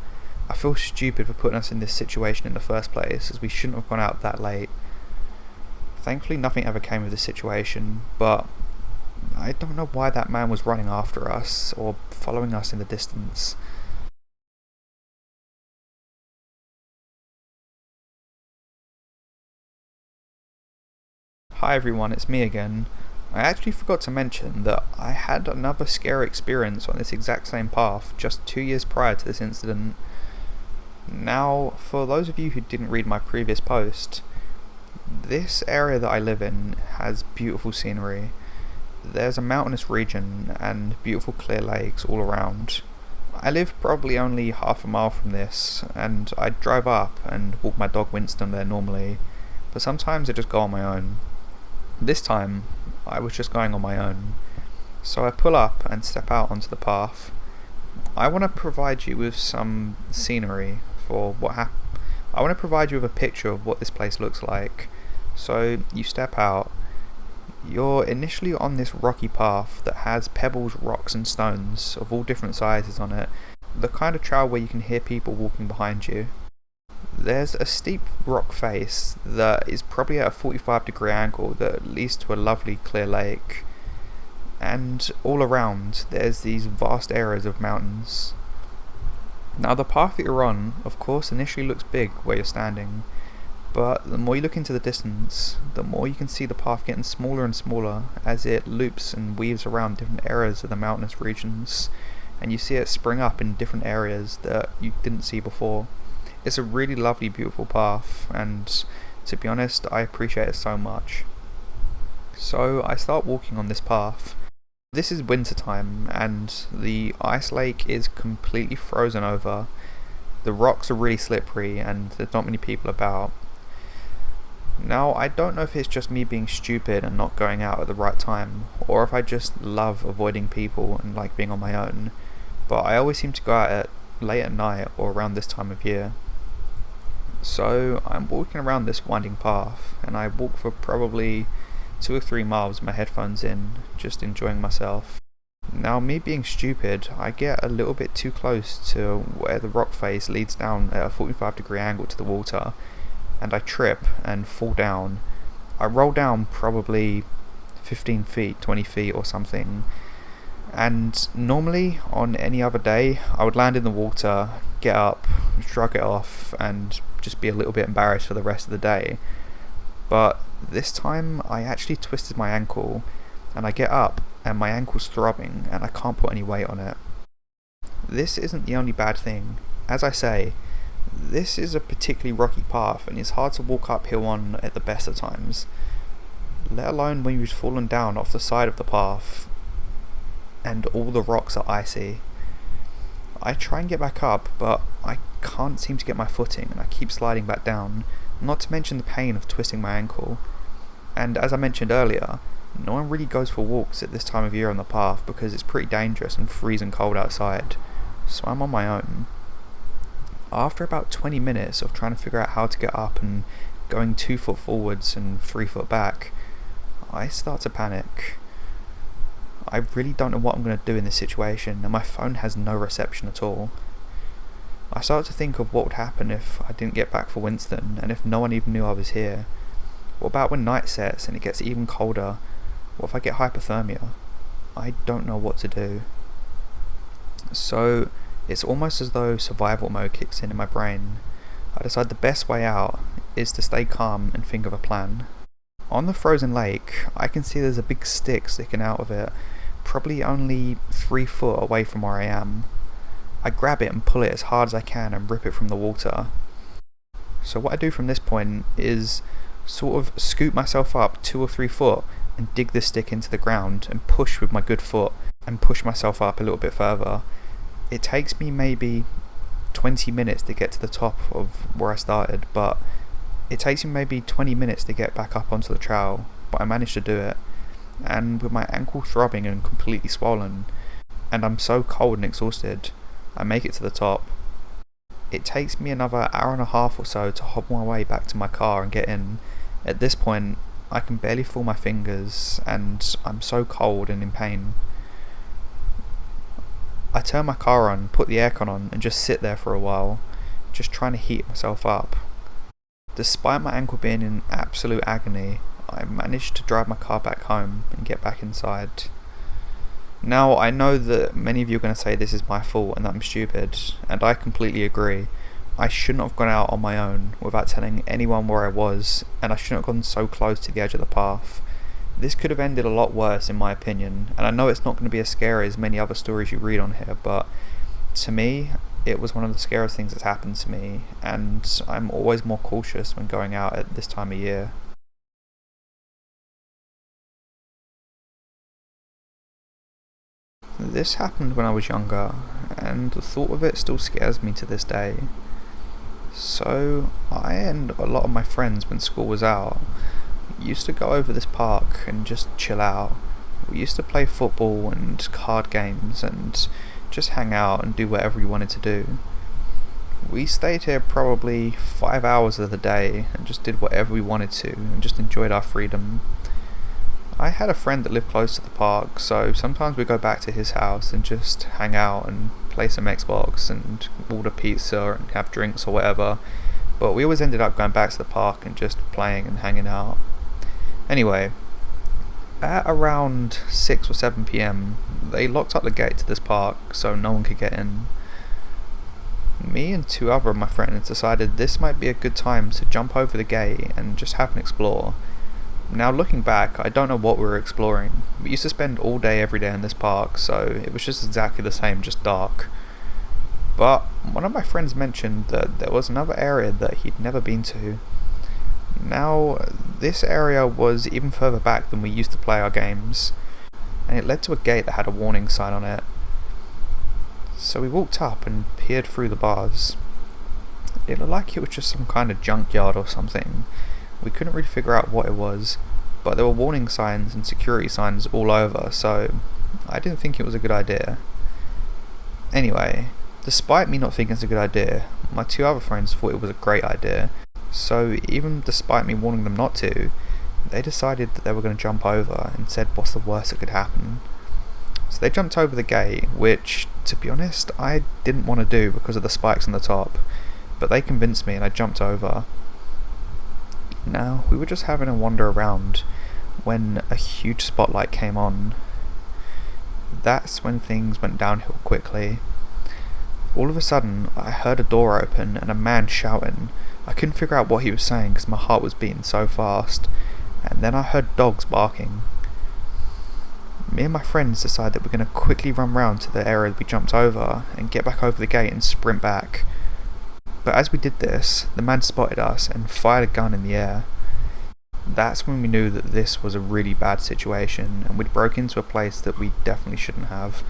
I feel stupid for putting us in this situation in the first place, as we shouldn't have gone out that late. Thankfully nothing ever came of this situation, but I don't know why that man was running after us, or following us in the distance. Hi everyone, it's me again. I actually forgot to mention that I had another scary experience on this exact same path just 2 years prior to this incident. Now, for those of you who didn't read my previous post, this area that I live in has beautiful scenery. There's a mountainous region and beautiful clear lakes all around. I live probably only half a mile from this, and I drive up and walk my dog Winston there normally, but sometimes I just go on my own. This time, I was just going on my own, so I pull up and step out onto the path. I want to provide you with some scenery for what happened. I want to provide you with a picture of what this place looks like. So you step out, you're initially on this rocky path that has pebbles, rocks and stones of all different sizes on it, the kind of trail where you can hear people walking behind you. There's a steep rock face that is probably at a 45-degree angle that leads to a lovely clear lake, and all around there's these vast areas of mountains. Now the path that you're on, of course, initially looks big where you're standing, but the more you look into the distance, the more you can see the path getting smaller and smaller as it loops and weaves around different areas of the mountainous regions, and you see it spring up in different areas that you didn't see before. It's a really lovely, beautiful path, and to be honest, I appreciate it so much. So I start walking on this path. This is winter time, and the ice lake is completely frozen over. The rocks are really slippery and there's not many people about. Now, I don't know if it's just me being stupid and not going out at the right time, or if I just love avoiding people and like being on my own, but I always seem to go out at late at night or around this time of year. So I'm walking around this winding path, and I walk for probably 2 or 3 miles with my headphones in, just enjoying myself. Now, me being stupid, I get a little bit too close to where the rock face leads down at a 45-degree angle to the water, and I trip and fall down. I roll down probably 15 feet, 20 feet or something, and normally on any other day I would land in the water, get up, shrug it off, and just be a little bit embarrassed for the rest of the day. But this time I actually twisted my ankle, and I get up and my ankle's throbbing and I can't put any weight on it. This isn't the only bad thing. As I say, this is a particularly rocky path and it's hard to walk uphill on at the best of times, let alone when you've fallen down off the side of the path and all the rocks are icy. I try and get back up, but I can't seem to get my footing and I keep sliding back down, not to mention the pain of twisting my ankle. And as I mentioned earlier, no one really goes for walks at this time of year on the path because it's pretty dangerous and freezing cold outside, so I'm on my own. After about 20 minutes of trying to figure out how to get up and going 2 foot forwards and 3 foot back, I start to panic. I really don't know what I'm going to do in this situation, and my phone has no reception at all. I start to think of what would happen if I didn't get back for Winston, and if no one even knew I was here. What about when night sets and it gets even colder? What if I get hypothermia? I don't know what to do. So it's almost as though survival mode kicks in my brain. I decide the best way out is to stay calm and think of a plan. On the frozen lake, I can see there's a big stick sticking out of it, probably only 3 foot away from where I am. I grab it and pull it as hard as I can and rip it from the water. So what I do from this point is sort of scoop myself up 2 or 3 foot and dig the stick into the ground and push with my good foot and push myself up a little bit further. It takes me maybe 20 minutes to get to the top of where I started, but it takes me maybe 20 minutes to get back up onto the trail, but I managed to do it. And with my ankle throbbing and completely swollen, and I'm so cold and exhausted, I make it to the top. It takes me another hour and a half or so to hobble my way back to my car and get in. At this point, I can barely feel my fingers, and I'm so cold and in pain. I turn my car on, put the aircon on, and just sit there for a while, just trying to heat myself up. Despite my ankle being in absolute agony, I managed to drive my car back home and get back inside. Now, I know that many of you are going to say this is my fault and that I'm stupid, and I completely agree. I shouldn't have gone out on my own without telling anyone where I was, and I shouldn't have gone so close to the edge of the path. This could have ended a lot worse in my opinion, and I know it's not going to be as scary as many other stories you read on here, but to me, it was one of the scariest things that's happened to me, and I'm always more cautious when going out at this time of year. This happened when I was younger, and the thought of it still scares me to this day. So, I and a lot of my friends when school was out used to go over this park and just chill out. We used to play football and card games and just hang out and do whatever we wanted to do. We stayed here probably 5 hours of the day and just did whatever we wanted to and just enjoyed our freedom. I had a friend that lived close to the park, so sometimes we'd go back to his house and just hang out and play some Xbox and order pizza and have drinks or whatever, but we always ended up going back to the park and just playing and hanging out. Anyway, at around 6 or 7 PM, they locked up the gate to this park so no one could get in. Me and 2 other of my friends decided this might be a good time to jump over the gate and just have an explore. Now looking back, I don't know what we were exploring. We used to spend all day every day in this park, so it was just exactly the same, just dark. But one of my friends mentioned that there was another area that he'd never been to. Now, this area was even further back than we used to play our games, and it led to a gate that had a warning sign on it. So we walked up and peered through the bars. It looked like it was just some kind of junkyard or something. We couldn't really figure out what it was, but there were warning signs and security signs all over, so I didn't think it was a good idea. Anyway, despite me not thinking it's a good idea, my two other friends thought it was a great idea, so even despite me warning them not to, they decided that they were going to jump over and said what's the worst that could happen. So they jumped over the gate, which, to be honest, I didn't want to do because of the spikes on the top, but they convinced me and I jumped over. Now, we were just having a wander around when a huge spotlight came on. That's when things went downhill quickly. All of a sudden, I heard a door open and a man shouting. I couldn't figure out what he was saying because my heart was beating so fast, and then I heard dogs barking. Me and my friends decided that we're going to quickly run round to the area we jumped over and get back over the gate and sprint back. But as we did this, the man spotted us and fired a gun in the air. That's when we knew that this was a really bad situation and we'd broke into a place that we definitely shouldn't have.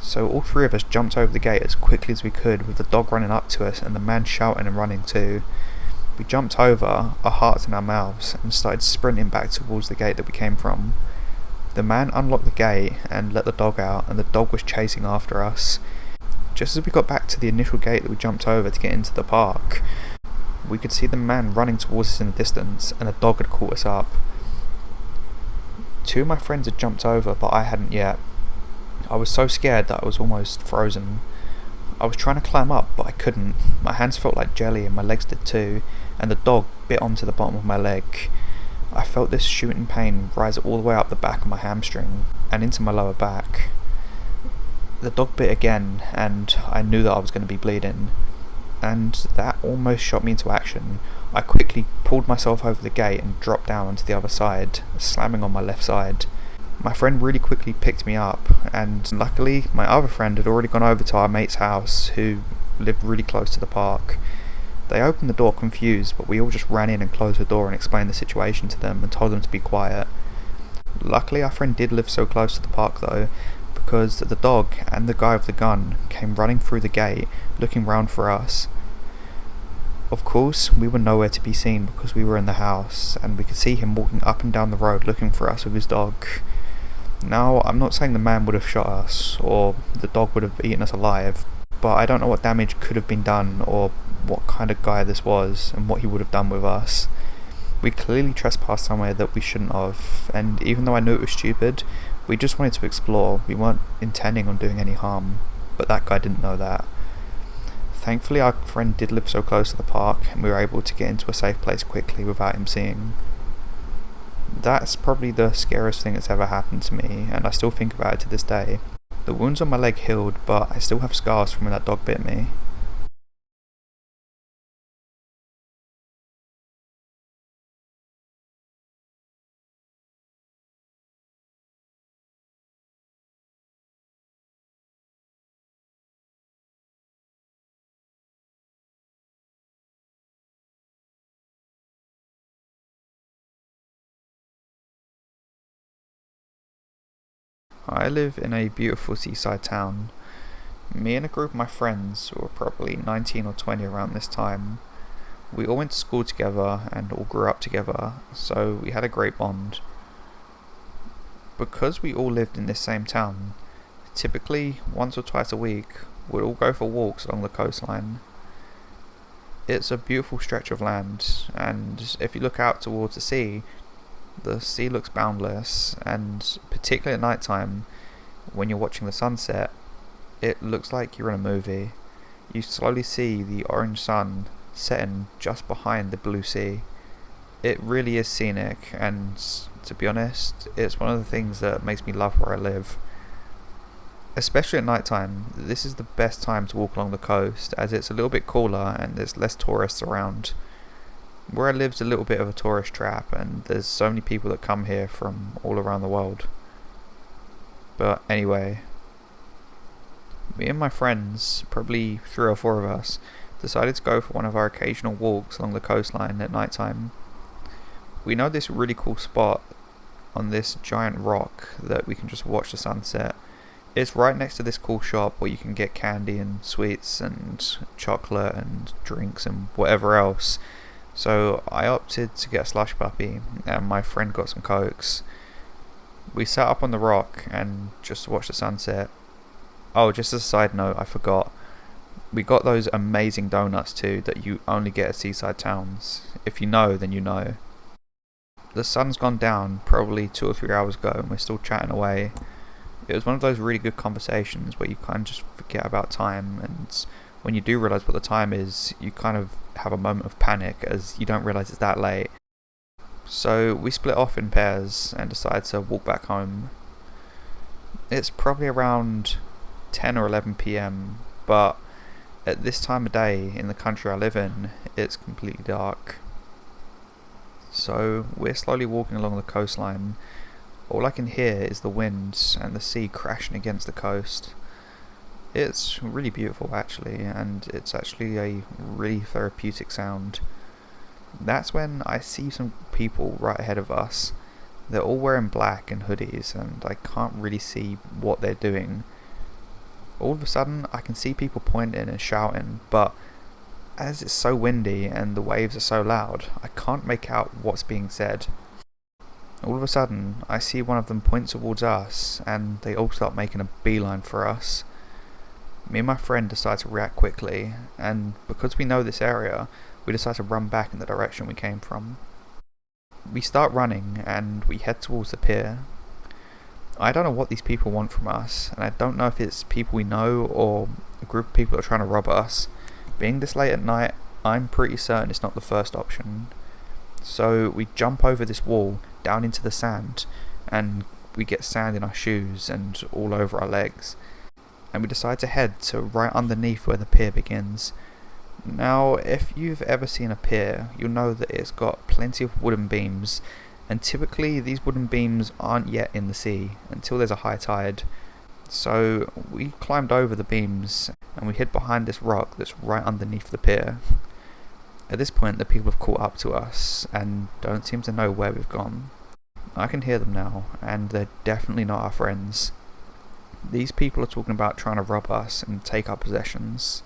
So all three of us jumped over the gate as quickly as we could, with the dog running up to us and the man shouting and running too. We jumped over, our hearts in our mouths, and started sprinting back towards the gate that we came from. The man unlocked the gate and let the dog out, and the dog was chasing after us. Just as we got back to the initial gate that we jumped over to get into the park, we could see the man running towards us in the distance, and the dog had caught us up. Two of my friends had jumped over, but I hadn't yet. I was so scared that I was almost frozen. I was trying to climb up, but I couldn't. My hands felt like jelly and my legs did too, and the dog bit onto the bottom of my leg. I felt this shooting pain rise all the way up the back of my hamstring and into my lower back. The dog bit again, and I knew that I was going to be bleeding, and that almost shot me into action. I quickly pulled myself over the gate and dropped down onto the other side, slamming on my left side. My friend really quickly picked me up, and luckily my other friend had already gone over to our mate's house, who lived really close to the park. They opened the door confused, but we all just ran in and closed the door and explained the situation to them and told them to be quiet. Luckily our friend did live so close to the park though, because the dog and the guy with the gun came running through the gate, looking round for us. Of course, we were nowhere to be seen because we were in the house, and we could see him walking up and down the road looking for us with his dog. Now, I'm not saying the man would have shot us, or the dog would have eaten us alive, but I don't know what damage could have been done, or what kind of guy this was, and what he would have done with us. We clearly trespassed somewhere that we shouldn't have, and even though I knew it was stupid, we just wanted to explore. We weren't intending on doing any harm, but that guy didn't know that. Thankfully our friend did live so close to the park, and we were able to get into a safe place quickly without him seeing. That's probably the scariest thing that's ever happened to me, and I still think about it to this day. The wounds on my leg healed, but I still have scars from when that dog bit me. I live in a beautiful seaside town. Me and a group of my friends, who were probably 19 or 20 around this time, we all went to school together and all grew up together, so we had a great bond. Because we all lived in this same town, typically once or twice a week, we'd all go for walks along the coastline. It's a beautiful stretch of land, and if you look out towards the sea looks boundless, and particularly at night time, when you're watching the sunset, it looks like you're in a movie. You slowly see the orange sun setting just behind the blue sea. It really is scenic, and to be honest, it's one of the things that makes me love where I live. Especially at night time, this is the best time to walk along the coast, as it's a little bit cooler and there's less tourists around. Where I live's a little bit of a tourist trap, and there's so many people that come here from all around the world. But anyway, me and my friends, probably 3 or 4 of us, decided to go for one of our occasional walks along the coastline at night time. We know this really cool spot on this giant rock that we can just watch the sunset. It's right next to this cool shop where you can get candy and sweets and chocolate and drinks and whatever else. So I opted to get a slush puppy, and my friend got some cokes. We sat up on the rock and just watched the sunset. Oh, just as a side note, I forgot. We got those amazing donuts too that you only get at seaside towns. If you know, then you know. The sun's gone down probably 2 or 3 hours ago and we're still chatting away. It was one of those really good conversations where you kind of just forget about time, and when you do realise what the time is, you kind of have a moment of panic as you don't realise it's that late. So we split off in pairs and decided to walk back home. It's probably around 10 or 11 p.m, but at this time of day in the country I live in, it's completely dark. So we're slowly walking along the coastline. All I can hear is the wind and the sea crashing against the coast. It's really beautiful actually, and it's actually a really therapeutic sound. That's when I see some people right ahead of us. They're all wearing black and hoodies, and I can't really see what they're doing. All of a sudden I can see people pointing and shouting, but as it's so windy and the waves are so loud, I can't make out what's being said. All of a sudden, I see one of them point towards us, and they all start making a beeline for us. Me and my friend decide to react quickly, and because we know this area, we decide to run back in the direction we came from. We start running, and we head towards the pier. I don't know what these people want from us, and I don't know if it's people we know or a group of people that are trying to rob us. Being this late at night, I'm pretty certain it's not the first option. So we jump over this wall down into the sand, and we get sand in our shoes and all over our legs, and we decide to head to right underneath where the pier begins. Now, if you've ever seen a pier, you'll know that it's got plenty of wooden beams, and typically these wooden beams aren't yet in the sea until there's a high tide. So we climbed over the beams and we hid behind this rock that's right underneath the pier. At this point, the people have caught up to us and don't seem to know where we've gone. I can hear them now, and they're definitely not our friends. These people are talking about trying to rob us and take our possessions.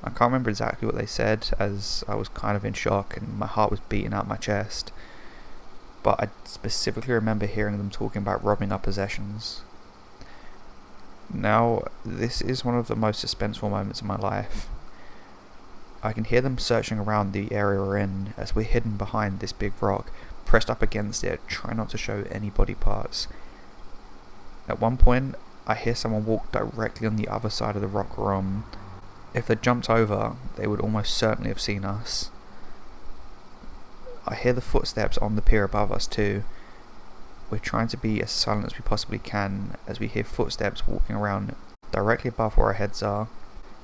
I can't remember exactly what they said, as I was kind of in shock and my heart was beating out my chest. But I specifically remember hearing them talking about robbing our possessions. Now, this is one of the most suspenseful moments of my life. I can hear them searching around the area we're in as we're hidden behind this big rock, pressed up against it, trying not to show any body parts. At one point, I hear someone walk directly on the other side of the rock we're on. If they jumped over, they would almost certainly have seen us. I hear the footsteps on the pier above us too. We're trying to be as silent as we possibly can as we hear footsteps walking around directly above where our heads are.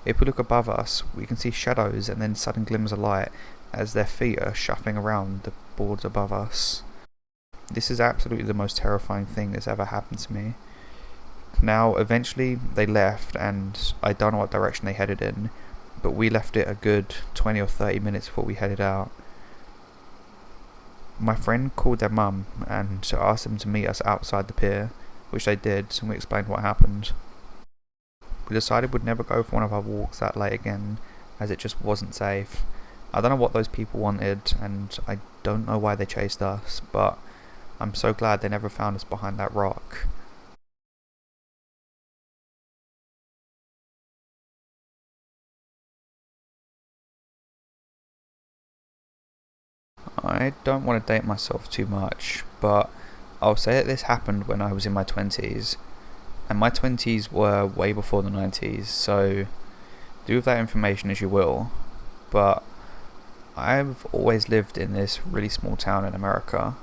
If we look above us, we can see shadows and then sudden glimmers of light as their feet are shuffling around the boards above us. This is absolutely the most terrifying thing that's ever happened to me. Now, eventually they left, and I don't know what direction they headed in, but we left it a good 20 or 30 minutes before we headed out. My friend called their mum and asked them to meet us outside the pier, which they did, and we explained what happened. We decided we'd never go for one of our walks that late again, as it just wasn't safe. I don't know what those people wanted, and I don't know why they chased us, but I'm so glad they never found us behind that rock. I don't want to date myself too much, but I'll say that this happened when I was in my 20s, and my 20s were way before the 90s, so do with that information as you will, but I've always lived in this really small town in America.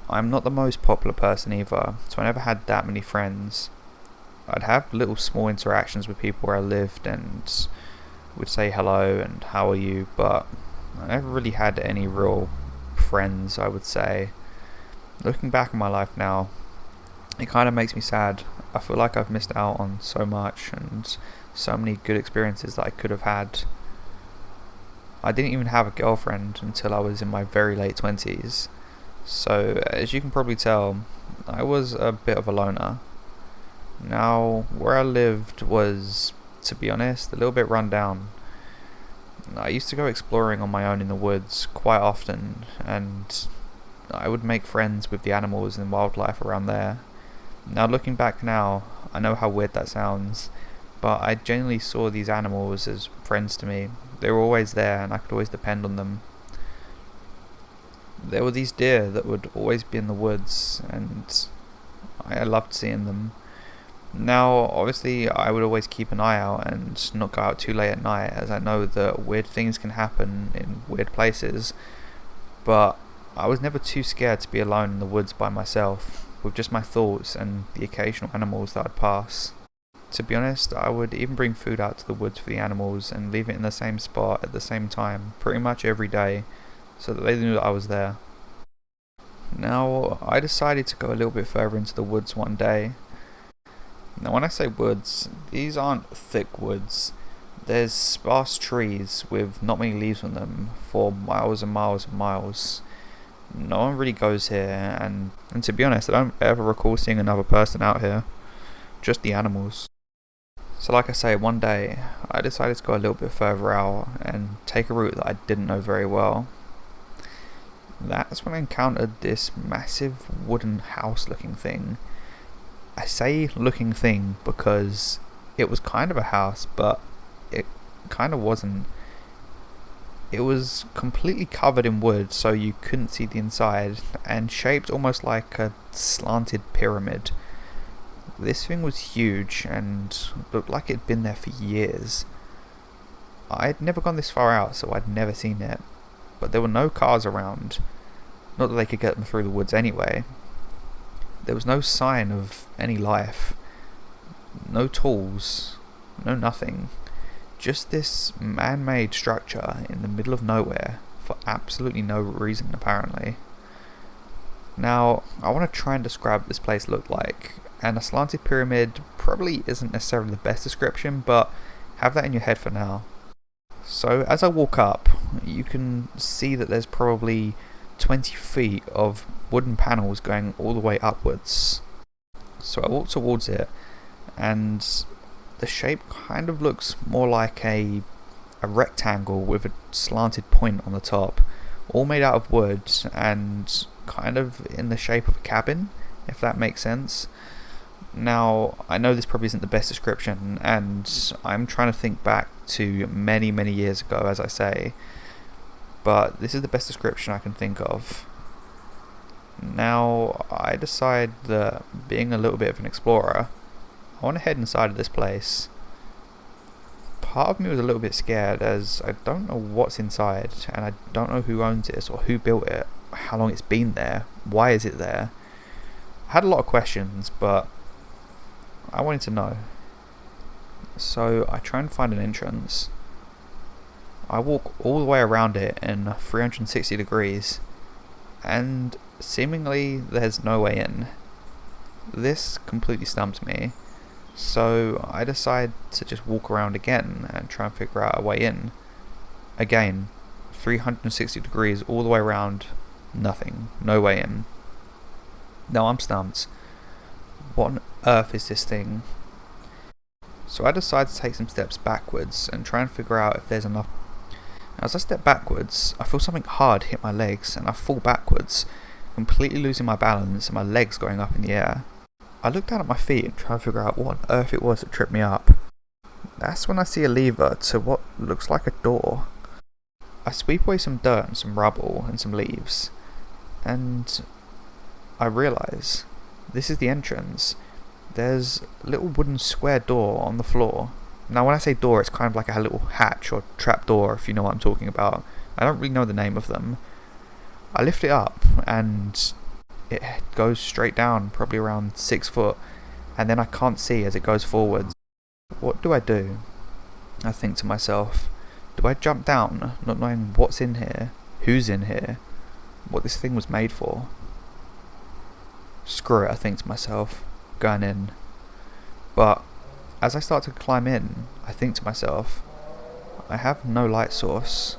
I'm not the most popular person either, so I never had that many friends. I'd have little small interactions with people where I lived and would say hello and how are you, but I never really had any real friends, I would say. Looking back on my life now, it kind of makes me sad. I feel like I've missed out on so much and so many good experiences that I could have had. I didn't even have a girlfriend until I was in my very late 20s, so as you can probably tell, I was a bit of a loner. Now, where I lived was, to be honest, a little bit run down. I used to go exploring on my own in the woods quite often, and I would make friends with the animals and wildlife around there. Now, looking back now, I know how weird that sounds, but I genuinely saw these animals as friends to me. They were always there, and I could always depend on them. There were these deer that would always be in the woods, and I loved seeing them. Now, obviously, I would always keep an eye out and not go out too late at night, as I know that weird things can happen in weird places, but I was never too scared to be alone in the woods by myself, with just my thoughts and the occasional animals that I'd pass. To be honest, I would even bring food out to the woods for the animals and leave it in the same spot at the same time, pretty much every day, so that they knew that I was there. Now, I decided to go a little bit further into the woods one day. Now, when I say woods, these aren't thick woods. There's sparse trees with not many leaves on them for miles and miles and miles. No one really goes here, and to be honest, I don't ever recall seeing another person out here. Just the animals. So like I say, one day, I decided to go a little bit further out and take a route that I didn't know very well. That's when I encountered this massive wooden house looking thing. I say looking thing because it was kind of a house, but it kind of wasn't. It was completely covered in wood, so you couldn't see the inside, and shaped almost like a slanted pyramid. This thing was huge and looked like it'd been there for years. I'd never gone this far out, so I'd never seen it, but there were no cars around. Not that they could get them through the woods anyway. There was no sign of any life. No tools. No nothing. Just this man-made structure in the middle of nowhere for absolutely no reason, apparently. Now, I want to try and describe what this place looked like, and a slanted pyramid probably isn't necessarily the best description, but have that in your head for now. So as I walk up, you can see that there's probably 20 feet of wooden panels going all the way upwards. So I walk towards it, and the shape kind of looks more like a rectangle with a slanted point on the top, all made out of wood and kind of in the shape of a cabin, if that makes sense. Now, I know this probably isn't the best description, and I'm trying to think back to many, many years ago, as I say, but this is the best description I can think of. Now, I decide that, being a little bit of an explorer, I want to head inside of this place. Part of me was a little bit scared, as I don't know what's inside, and I don't know who owns it, or who built it, how long it's been there, why is it there. I had a lot of questions, but I wanted to know. So I try and find an entrance. I walk all the way around it in 360 degrees, and seemingly there's no way in. This completely stumped me, so I decide to just walk around again and try and figure out a way in. Again, 360 degrees all the way around, nothing, no way in. Now I'm stumped. What on earth is this thing? So I decide to take some steps backwards and try and figure out if there's enough. As I step backwards, I feel something hard hit my legs and I fall backwards, completely losing my balance and my legs going up in the air. I look down at my feet and try and figure out what on earth it was that tripped me up. That's when I see a lever to what looks like a door. I sweep away some dirt and some rubble and some leaves, and I realise this is the entrance. There's a little wooden square door on the floor. Now when I say door, it's kind of like a little hatch or trap door, if you know what I'm talking about. I don't really know the name of them. I lift it up and it goes straight down, probably around 6 foot, and then I can't see as it goes forwards. What do? I think to myself. Do I jump down, not knowing what's in here, who's in here, what this thing was made for? Screw it, I think to myself, going in. But as I start to climb in, I think to myself, I have no light source.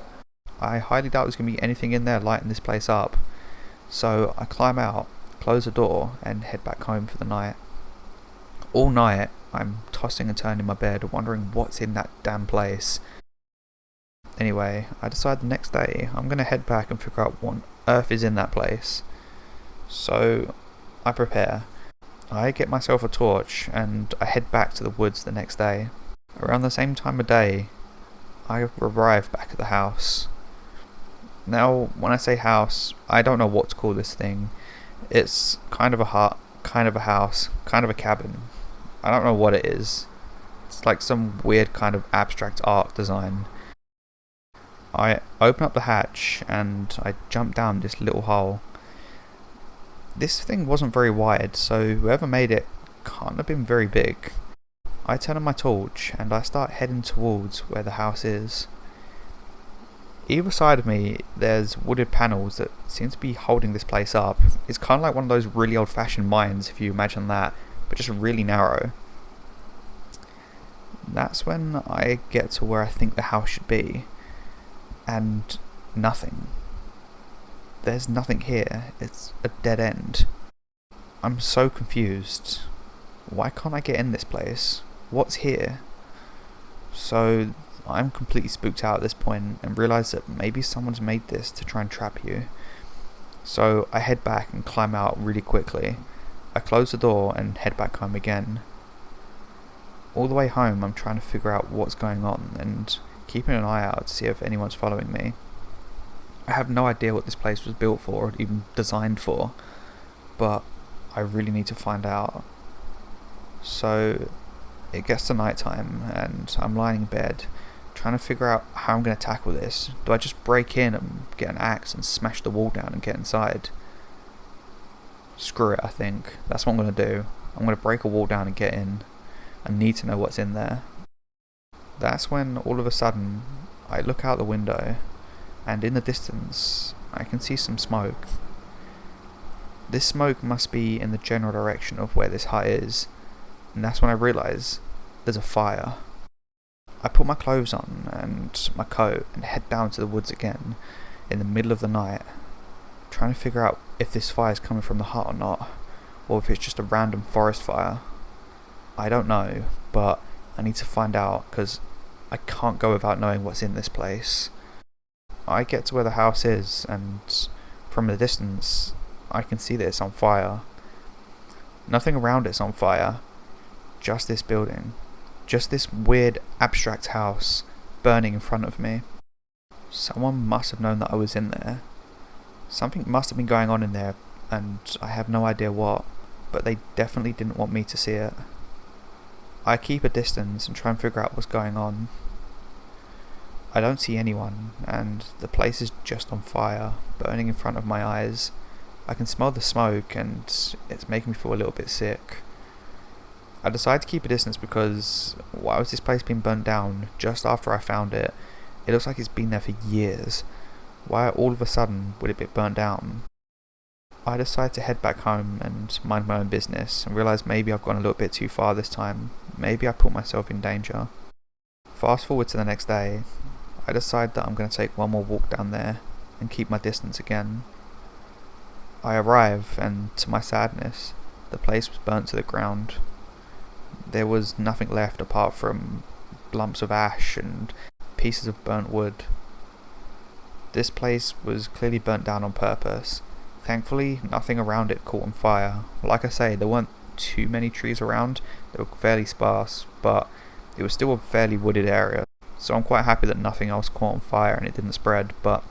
I highly doubt there's going to be anything in there lighting this place up. So I climb out, close the door, and head back home for the night. All night, I'm tossing and turning in my bed, wondering what's in that damn place. Anyway, I decide the next day I'm going to head back and figure out what on earth is in that place. So, I prepare. I get myself a torch and I head back to the woods the next day. Around the same time of day, I arrive back at the house. Now, when I say house, I don't know what to call this thing. It's kind of a hut, kind of a house, kind of a cabin. I don't know what it is. It's like some weird kind of abstract art design. I open up the hatch and I jump down this little hole. This thing wasn't very wide, so whoever made it can't have been very big. I turn on my torch and I start heading towards where the house is. Either side of me there's wooded panels that seem to be holding this place up. It's kind of like one of those really old fashioned mines, if you imagine that, but just really narrow. That's when I get to where I think the house should be, and nothing. There's nothing here. It's a dead end. I'm so confused. Why can't I get in this place? What's here? So I'm completely spooked out at this point and realise that maybe someone's made this to try and trap you. So I head back and climb out really quickly. I close the door and head back home again. All the way home I'm trying to figure out what's going on and keeping an eye out to see if anyone's following me. I have no idea what this place was built for or even designed for, but I really need to find out. So it gets to night time and I'm lying in bed trying to figure out how I'm going to tackle this. Do I just break in and get an axe and smash the wall down and get inside? Screw it, I think. That's what I'm going to do. I'm going to break a wall down and get in. I need to know what's in there. That's when all of a sudden I look out the window and in the distance I can see some smoke. This smoke must be in the general direction of where this hut is, and that's when I realise there's a fire. I put my clothes on and my coat and head down to the woods again in the middle of the night, trying to figure out if this fire is coming from the hut or not, or if it's just a random forest fire. I don't know, but I need to find out because I can't go without knowing what's in this place. I get to where the house is and from the distance I can see that it's on fire. Nothing around it's on fire, just this building. Just this weird abstract house burning in front of me. Someone must have known that I was in there. Something must have been going on in there and I have no idea what, but they definitely didn't want me to see it. I keep a distance and try and figure out what's going on. I don't see anyone and the place is just on fire, burning in front of my eyes. I can smell the smoke and it's making me feel a little bit sick. I decide to keep a distance because why was this place being burnt down just after I found it? It looks like it's been there for years. Why all of a sudden would it be burnt down? I decide to head back home and mind my own business and realise maybe I've gone a little bit too far this time. Maybe I put myself in danger. Fast forward to the next day. I decide that I'm going to take one more walk down there and keep my distance again. I arrive and to my sadness, the place was burnt to the ground. There was nothing left apart from lumps of ash and pieces of burnt wood. This place was clearly burnt down on purpose. Thankfully, nothing around it caught on fire. Like I say, there weren't too many trees around, they were fairly sparse, but it was still a fairly wooded area. So I'm quite happy that nothing else caught on fire and it didn't spread, but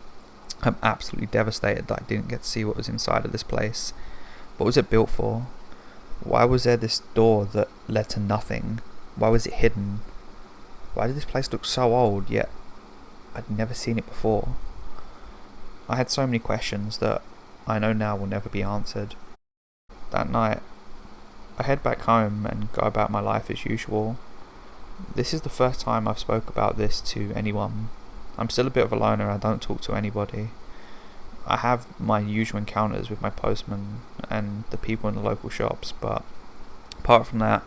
I'm absolutely devastated that I didn't get to see what was inside of this place. What was it built for? Why was there this door that led to nothing? Why was it hidden? Why did this place look so old, yet I'd never seen it before? I had so many questions that I know now will never be answered. That night, I head back home and go about my life as usual. This is the first time I've spoke about this to anyone. I'm still a bit of a loner, I don't talk to anybody. I have my usual encounters with my postman and the people in the local shops, but apart from that,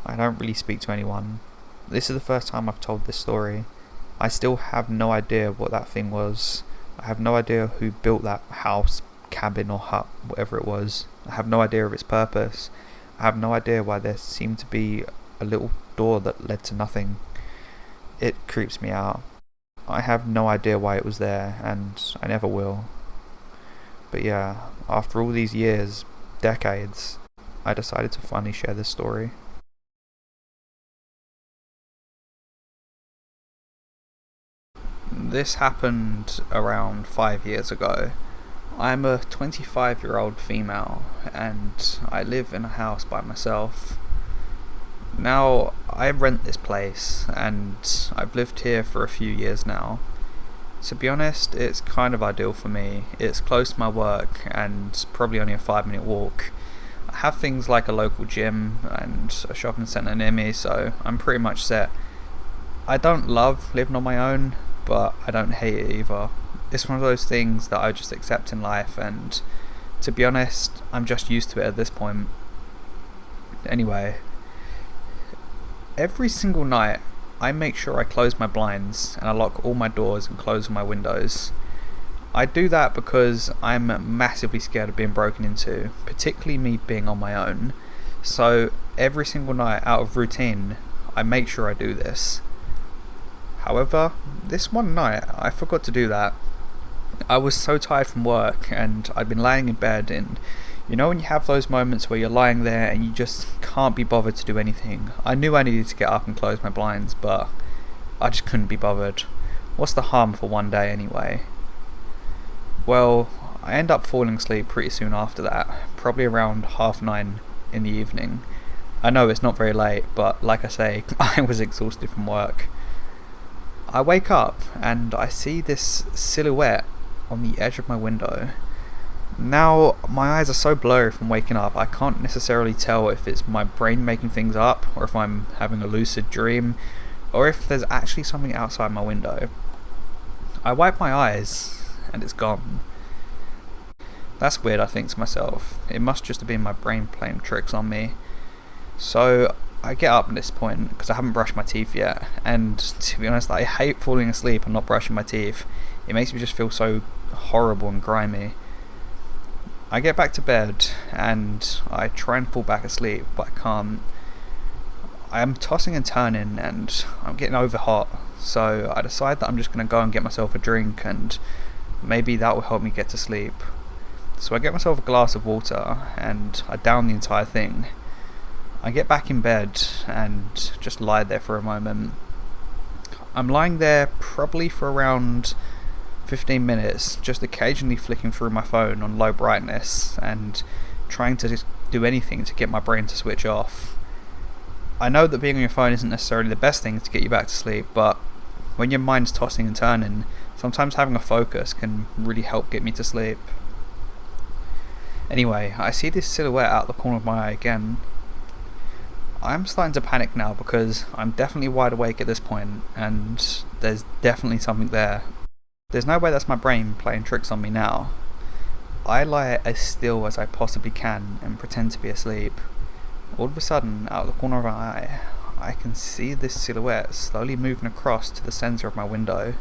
I don't really speak to anyone. This is the first time I've told this story. I still have no idea what that thing was. I have no idea who built that house, cabin or hut, whatever it was. I have no idea of its purpose. I have no idea why there seemed to be a little door that led to nothing. It creeps me out. I have no idea why it was there, and I never will. But yeah, after all these years, decades, I decided to finally share this story. This happened around 5 years ago. I'm a 25-year-old female, and I live in a house by myself. Now, I rent this place, and I've lived here for a few years now. To be honest, it's kind of ideal for me. It's close to my work, and probably only a 5-minute walk. I have things like a local gym and a shopping centre near me, so I'm pretty much set. I don't love living on my own, but I don't hate it either. It's one of those things that I just accept in life, and to be honest, I'm just used to it at this point. Anyway, every single night I make sure I close my blinds and I lock all my doors and close all my windows. I do that because I'm massively scared of being broken into, particularly me being on my own. So every single night, out of routine, I make sure I do this. However, this one night I forgot to do that. I was so tired from work, and I'd been laying in bed, and you know when you have those moments where you're lying there and you just can't be bothered to do anything. I knew I needed to get up and close my blinds, but I just couldn't be bothered. What's the harm for one day anyway? Well, I end up falling asleep pretty soon after that, probably around 9:30 in the evening. I know it's not very late, but like I say, I was exhausted from work. I wake up and I see this silhouette on the edge of my window. Now, my eyes are so blurry from waking up, I can't necessarily tell if it's my brain making things up, or if I'm having a lucid dream, or if there's actually something outside my window. I wipe my eyes, and it's gone. That's weird, I think to myself. It must just have been my brain playing tricks on me. So I get up at this point, because I haven't brushed my teeth yet, and to be honest, I hate falling asleep and not brushing my teeth. It makes me just feel so horrible and grimy. I get back to bed and I try and fall back asleep, but I can't. I am tossing and turning and I'm getting over hot, so I decide that I'm just going to go and get myself a drink, and maybe that will help me get to sleep. So I get myself a glass of water and I down the entire thing. I get back in bed and just lie there for a moment. I'm lying there probably for around 15 minutes, just occasionally flicking through my phone on low brightness and trying to just do anything to get my brain to switch off. I know that being on your phone isn't necessarily the best thing to get you back to sleep, but when your mind's tossing and turning, sometimes having a focus can really help get me to sleep. Anyway, I see this silhouette out the corner of my eye again. I'm starting to panic now because I'm definitely wide awake at this point, and there's definitely something there. There's no way that's my brain playing tricks on me now. I lie as still as I possibly can and pretend to be asleep. All of a sudden, out of the corner of my eye, I can see this silhouette slowly moving across to the centre of my window.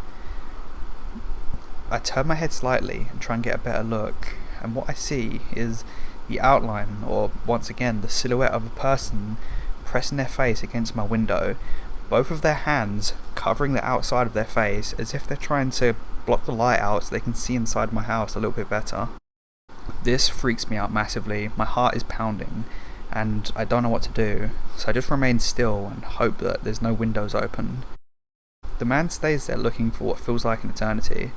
I turn my head slightly and try and get a better look, and what I see is the outline, or once again, the silhouette of a person pressing their face against my window, both of their hands covering the outside of their face as if they're trying to block the light out so they can see inside my house a little bit better. This freaks me out massively. My heart is pounding and I don't know what to do, so I just remain still and hope that there's no windows open. The man stays there looking for what feels like an eternity,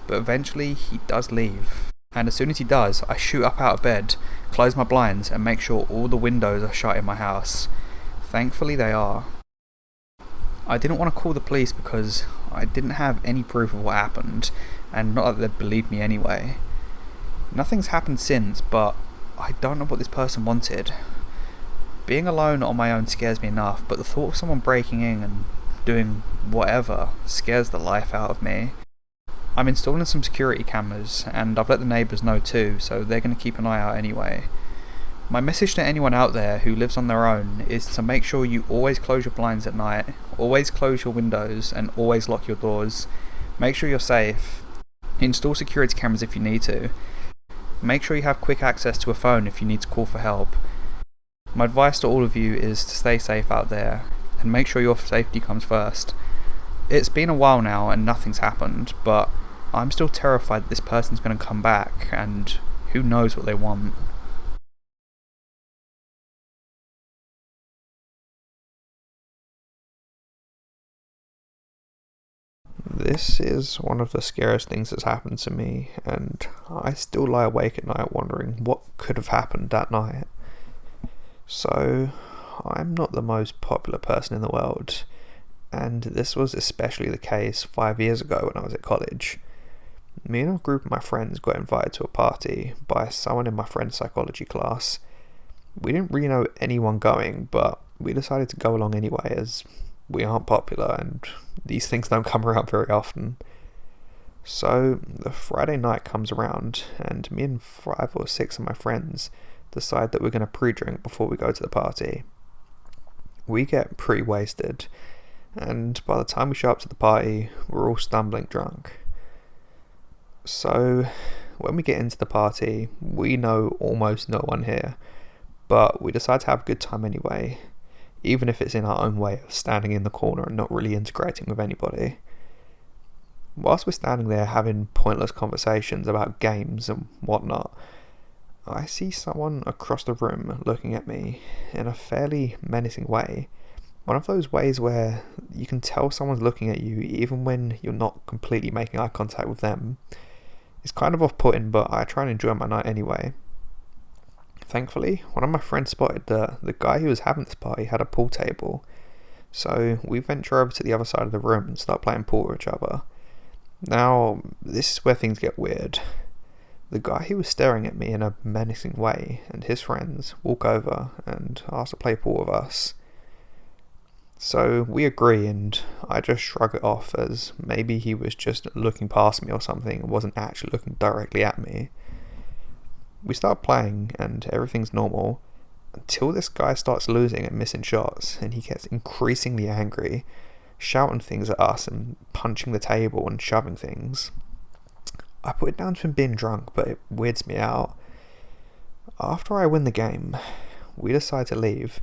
but eventually he does leave, and as soon as he does, I shoot up out of bed, close my blinds and make sure all the windows are shut in my house. Thankfully they are. I didn't want to call the police because I didn't have any proof of what happened, and not that they'd believe me anyway. Nothing's happened since, but I don't know what this person wanted. Being alone on my own scares me enough, but the thought of someone breaking in and doing whatever scares the life out of me. I'm installing some security cameras, and I've let the neighbours know too, so they're going to keep an eye out anyway. My message to anyone out there who lives on their own is to make sure you always close your blinds at night, always close your windows, and always lock your doors. Make sure you're safe. Install security cameras if you need to. Make sure you have quick access to a phone if you need to call for help. My advice to all of you is to stay safe out there and make sure your safety comes first. It's been a while now and nothing's happened, but I'm still terrified that this person's going to come back and who knows what they want. This is one of the scariest things that's happened to me, and I still lie awake at night wondering what could have happened that night. So, I'm not the most popular person in the world, and this was especially the case 5 years ago when I was at college. Me and a group of my friends got invited to a party by someone in my friend's psychology class. We didn't really know anyone going, but we decided to go along anyway as we aren't popular and these things don't come around very often. So the Friday night comes around and me and 5 or 6 of my friends decide that we're going to pre-drink before we go to the party. We get pretty wasted, and by the time we show up to the party, we're all stumbling drunk. So when we get into the party, we know almost no one here, but we decide to have a good time anyway, even if it's in our own way of standing in the corner and not really integrating with anybody. Whilst we're standing there having pointless conversations about games and whatnot, I see someone across the room looking at me in a fairly menacing way. One of those ways where you can tell someone's looking at you even when you're not completely making eye contact with them. It's kind of off-putting, but I try and enjoy my night anyway. Thankfully, one of my friends spotted that the guy who was having this party had a pool table, so we venture over to the other side of the room and start playing pool with each other. Now, this is where things get weird. The guy who was staring at me in a menacing way and his friends walk over and ask to play pool with us. So we agree, and I just shrug it off as maybe he was just looking past me or something and wasn't actually looking directly at me. We start playing and everything's normal until this guy starts losing and missing shots, and he gets increasingly angry, shouting things at us and punching the table and shoving things. I put it down to him being drunk, but it weirds me out. After I win the game, we decide to leave.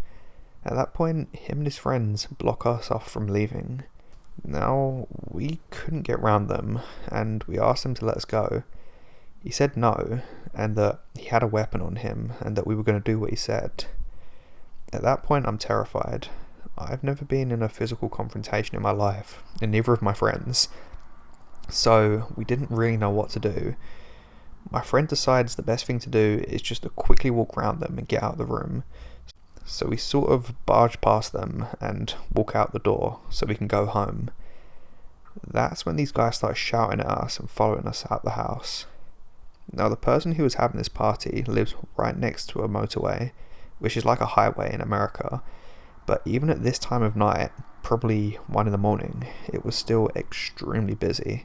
At that point, him and his friends block us off from leaving. Now, we couldn't get round them, and we asked him to let us go. He said no, and that he had a weapon on him, and that we were going to do what he said. At that point, I'm terrified. I've never been in a physical confrontation in my life, and neither of my friends. So, we didn't really know what to do. My friend decides the best thing to do is just to quickly walk around them and get out of the room. So we sort of barge past them and walk out the door so we can go home. That's when these guys start shouting at us and following us out the house. Now, the person who was having this party lives right next to a motorway, which is like a highway in America, but even at this time of night, probably 1 in the morning, it was still extremely busy.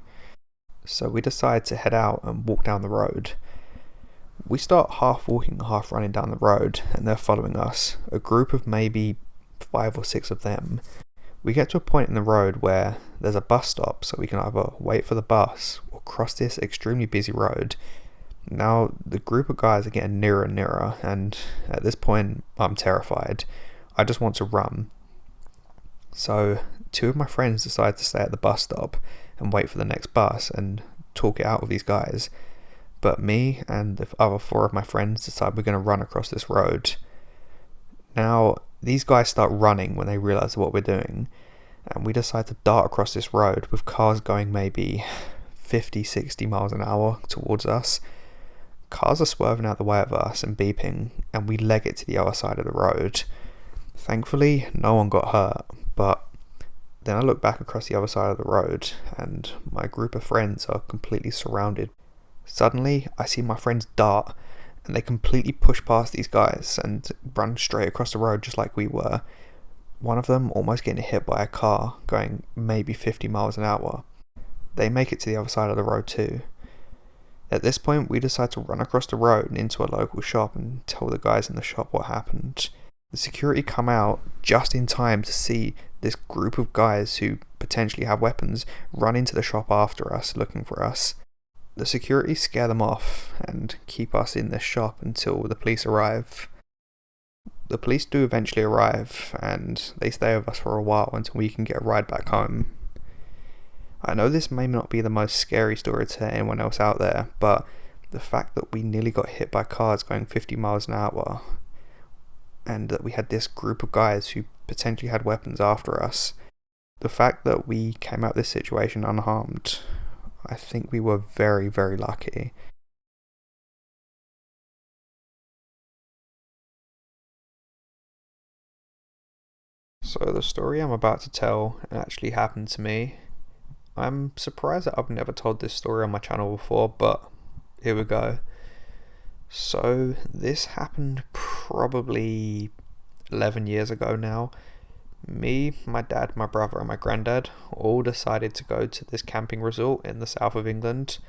So we decide to head out and walk down the road. We start half walking, half running down the road, and they're following us, a group of maybe 5 or 6 of them. We get to a point in the road where there's a bus stop, so we can either wait for the bus or cross this extremely busy road. Now, the group of guys are getting nearer and nearer, and at this point, I'm terrified. I just want to run. So, 2 of my friends decide to stay at the bus stop and wait for the next bus and talk it out with these guys. But me and the other 4 of my friends decide we're going to run across this road. Now, these guys start running when they realise what we're doing, and we decide to dart across this road with cars going maybe 50, 60 miles an hour towards us. Cars are swerving out the way of us and beeping, and we leg it to the other side of the road. Thankfully, no one got hurt, but then I look back across the other side of the road, and my group of friends are completely surrounded. Suddenly, I see my friends dart, and they completely push past these guys and run straight across the road just like we were. One of them almost getting hit by a car going maybe 50 miles an hour. They make it to the other side of the road too. At this point, we decide to run across the road and into a local shop and tell the guys in the shop what happened. The security come out just in time to see this group of guys who potentially have weapons run into the shop after us, looking for us. The security scare them off and keep us in this shop until the police arrive. The police do eventually arrive, and they stay with us for a while until we can get a ride back home. I know this may not be the most scary story to anyone else out there, but the fact that we nearly got hit by cars going 50 miles an hour, and that we had this group of guys who potentially had weapons after us, the fact that we came out of this situation unharmed, I think we were very, very lucky. So the story I'm about to tell actually happened to me. I'm surprised that I've never told this story on my channel before, but here we go. So this happened probably 11 years ago now. Me, my dad, my brother and my granddad all decided to go to this camping resort in the south of England.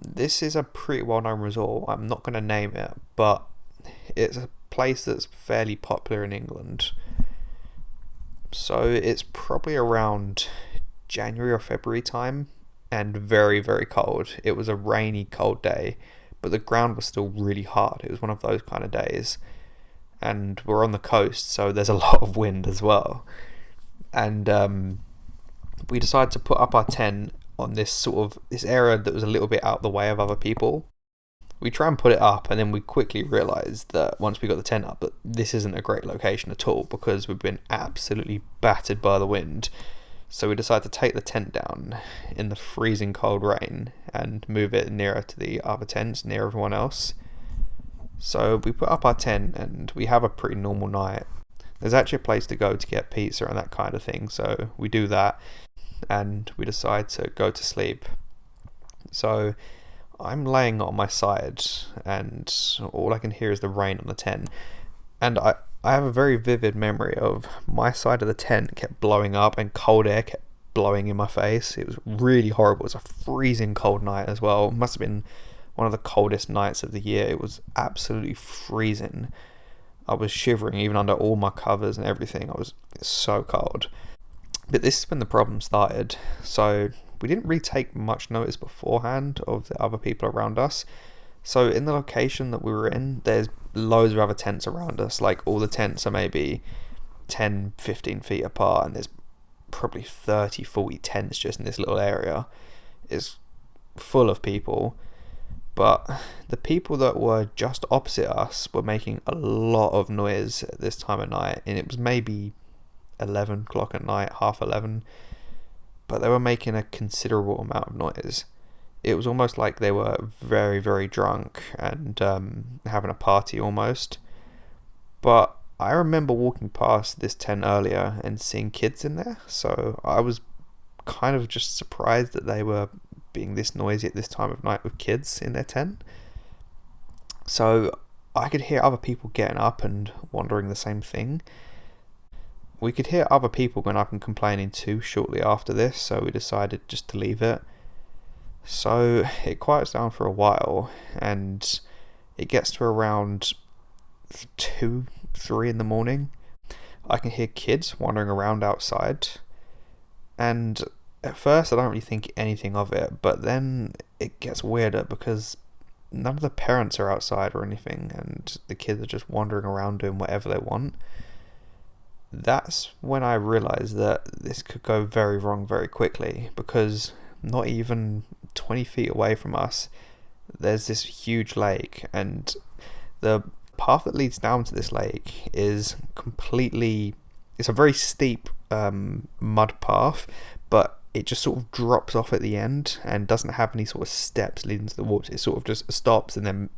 This is a pretty well known resort. I'm not going to name it, but it's a place that's fairly popular in England. So it's probably around January or February time, and very, very cold. It was a rainy, cold day, but the ground was still really hard. It was one of those kind of days. And we're on the coast, so there's a lot of wind as well. And we decided to put up our tent on this area that was a little bit out of the way of other people. We try and put it up, and then we quickly realised that once we got the tent up, that this isn't a great location at all, because we've been absolutely battered by the wind. So we decided to take the tent down in the freezing cold rain and move it nearer to the other tents, near everyone else. So we put up our tent, and we have a pretty normal night. There's actually a place to go to get pizza and that kind of thing, so we do that, and we decide to go to sleep. So I'm laying on my side, and all I can hear is the rain on the tent. And I have a very vivid memory of my side of the tent kept blowing up, and cold air kept blowing in my face. It was really horrible. It was a freezing cold night as well. It must have been one of the coldest nights of the year. It was absolutely freezing. I was shivering even under all my covers and everything. I was so cold. But this is when the problem started. So we didn't really take much notice beforehand of the other people around us. So in the location that we were in, there's loads of other tents around us. Like, all the tents are maybe 10, 15 feet apart, and there's probably 30, 40 tents just in this little area. It's full of people. But the people that were just opposite us were making a lot of noise at this time of night, and it was maybe 11 o'clock at night, half 11, but they were making a considerable amount of noise. It was almost like they were very, very drunk and having a party almost. But I remember walking past this tent earlier and seeing kids in there, so I was kind of just surprised that they were being this noisy at this time of night with kids in their tent. So I could hear other people getting up and wondering the same thing. We could hear other people going up and complaining too shortly after this, so we decided just to leave it. So it quiets down for a while, and it gets to around 2, 3 in the morning. I can hear kids wandering around outside, and at first I don't really think anything of it, but then it gets weirder because none of the parents are outside or anything, and the kids are just wandering around doing whatever they want. That's when I realised that this could go very wrong very quickly, because not even 20 feet away from us there's this huge lake, and the path that leads down to this lake is it's a very steep mud path, but it just sort of drops off at the end and doesn't have any sort of steps leading to the water. It sort of just stops and then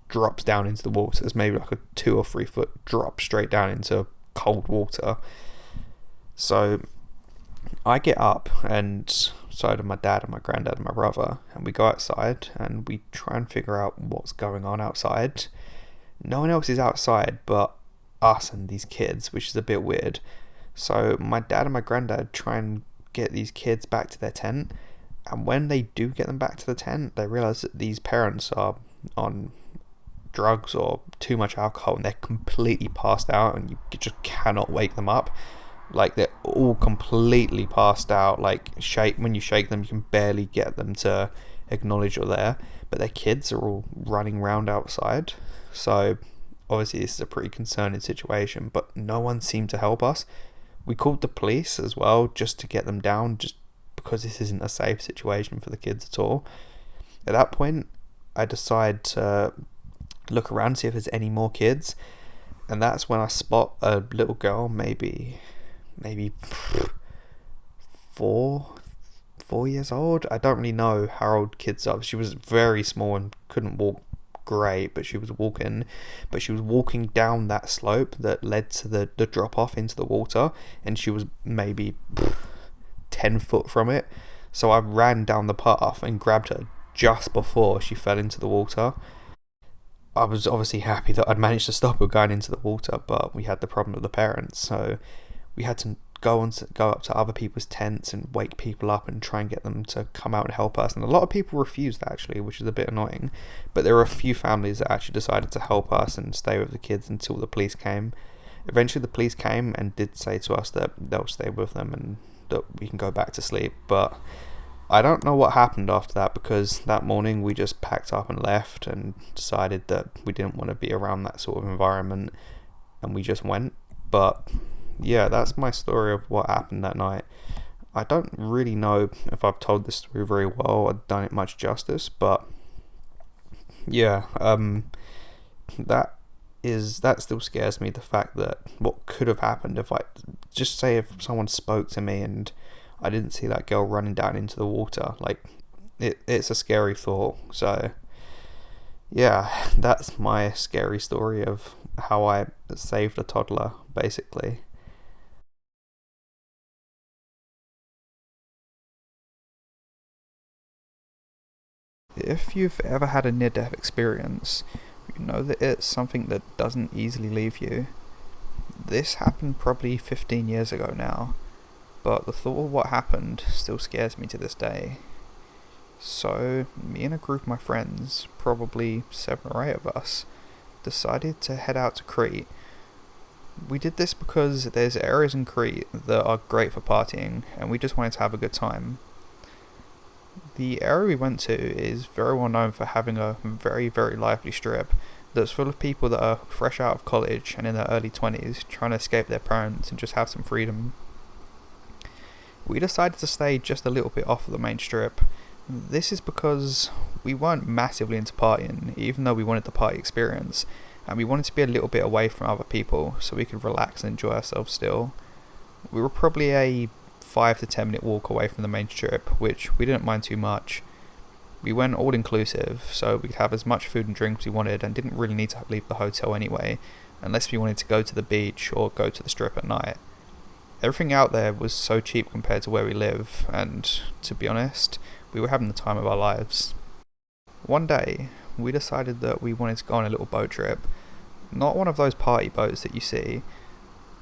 drops down into the water. It's maybe like a 2 or 3 foot drop straight down into cold water. So I get up, and so do my dad and my granddad and my brother, and we go outside and we try and figure out what's going on outside. No one else is outside but us and these kids, which is a bit weird. So my dad and my granddad try and get these kids back to their tent, and when they do get them back to the tent, they realize that these parents are on drugs or too much alcohol, and they're completely passed out, and you just cannot wake them up. Like, they're all completely passed out. Like, when you shake them, you can barely get them to acknowledge you're there. But their kids are all running around outside. So obviously this is a pretty concerning situation, but no one seemed to help us. We called the police as well just to get them down, just because this isn't a safe situation for the kids at all. At that point, I decide to look around, see if there's any more kids, and that's when I spot a little girl, maybe 4 years old. I don't really know how old kids are. She was very small and couldn't walk great, but she was walking down that slope that led to the drop off into the water, and she was maybe 10 foot from it. So I ran down the path and grabbed her just before she fell into the water. I was obviously happy that I'd managed to stop her going into the water, but we had the problem with the parents, so we had to go up to other people's tents and wake people up and try and get them to come out and help us. And a lot of people refused, actually, which is a bit annoying. But there were a few families that actually decided to help us and stay with the kids until the police came. Eventually the police came and did say to us that they'll stay with them and that we can go back to sleep. But I don't know what happened after that, because that morning we just packed up and left and decided that we didn't want to be around that sort of environment, and we just went. But yeah, that's my story of what happened that night. I don't really know if I've told this story very well or done it much justice, but yeah, that still scares me, the fact that what could have happened if if someone spoke to me and I didn't see that girl running down into the water. Like, it's a scary thought. So yeah, that's my scary story of how I saved a toddler, basically. If you've ever had a near-death experience, you know that it's something that doesn't easily leave you. This happened probably 15 years ago now, but the thought of what happened still scares me to this day. So, me and a group of my friends, probably 7 or 8 of us, decided to head out to Crete. We did this because there's areas in Crete that are great for partying, and we just wanted to have a good time. The area we went to is very well known for having a very, very lively strip that's full of people that are fresh out of college and in their early 20s trying to escape their parents and just have some freedom. We decided to stay just a little bit off of the main strip. This is because we weren't massively into partying, even though we wanted the party experience, and we wanted to be a little bit away from other people so we could relax and enjoy ourselves still. We were probably a 5 to 10 minute walk away from the main strip, which we didn't mind too much. We went all inclusive, so we could have as much food and drink as we wanted and didn't really need to leave the hotel anyway, unless we wanted to go to the beach or go to the strip at night. Everything out there was so cheap compared to where we live, and to be honest, we were having the time of our lives. One day, we decided that we wanted to go on a little boat trip. Not one of those party boats that you see.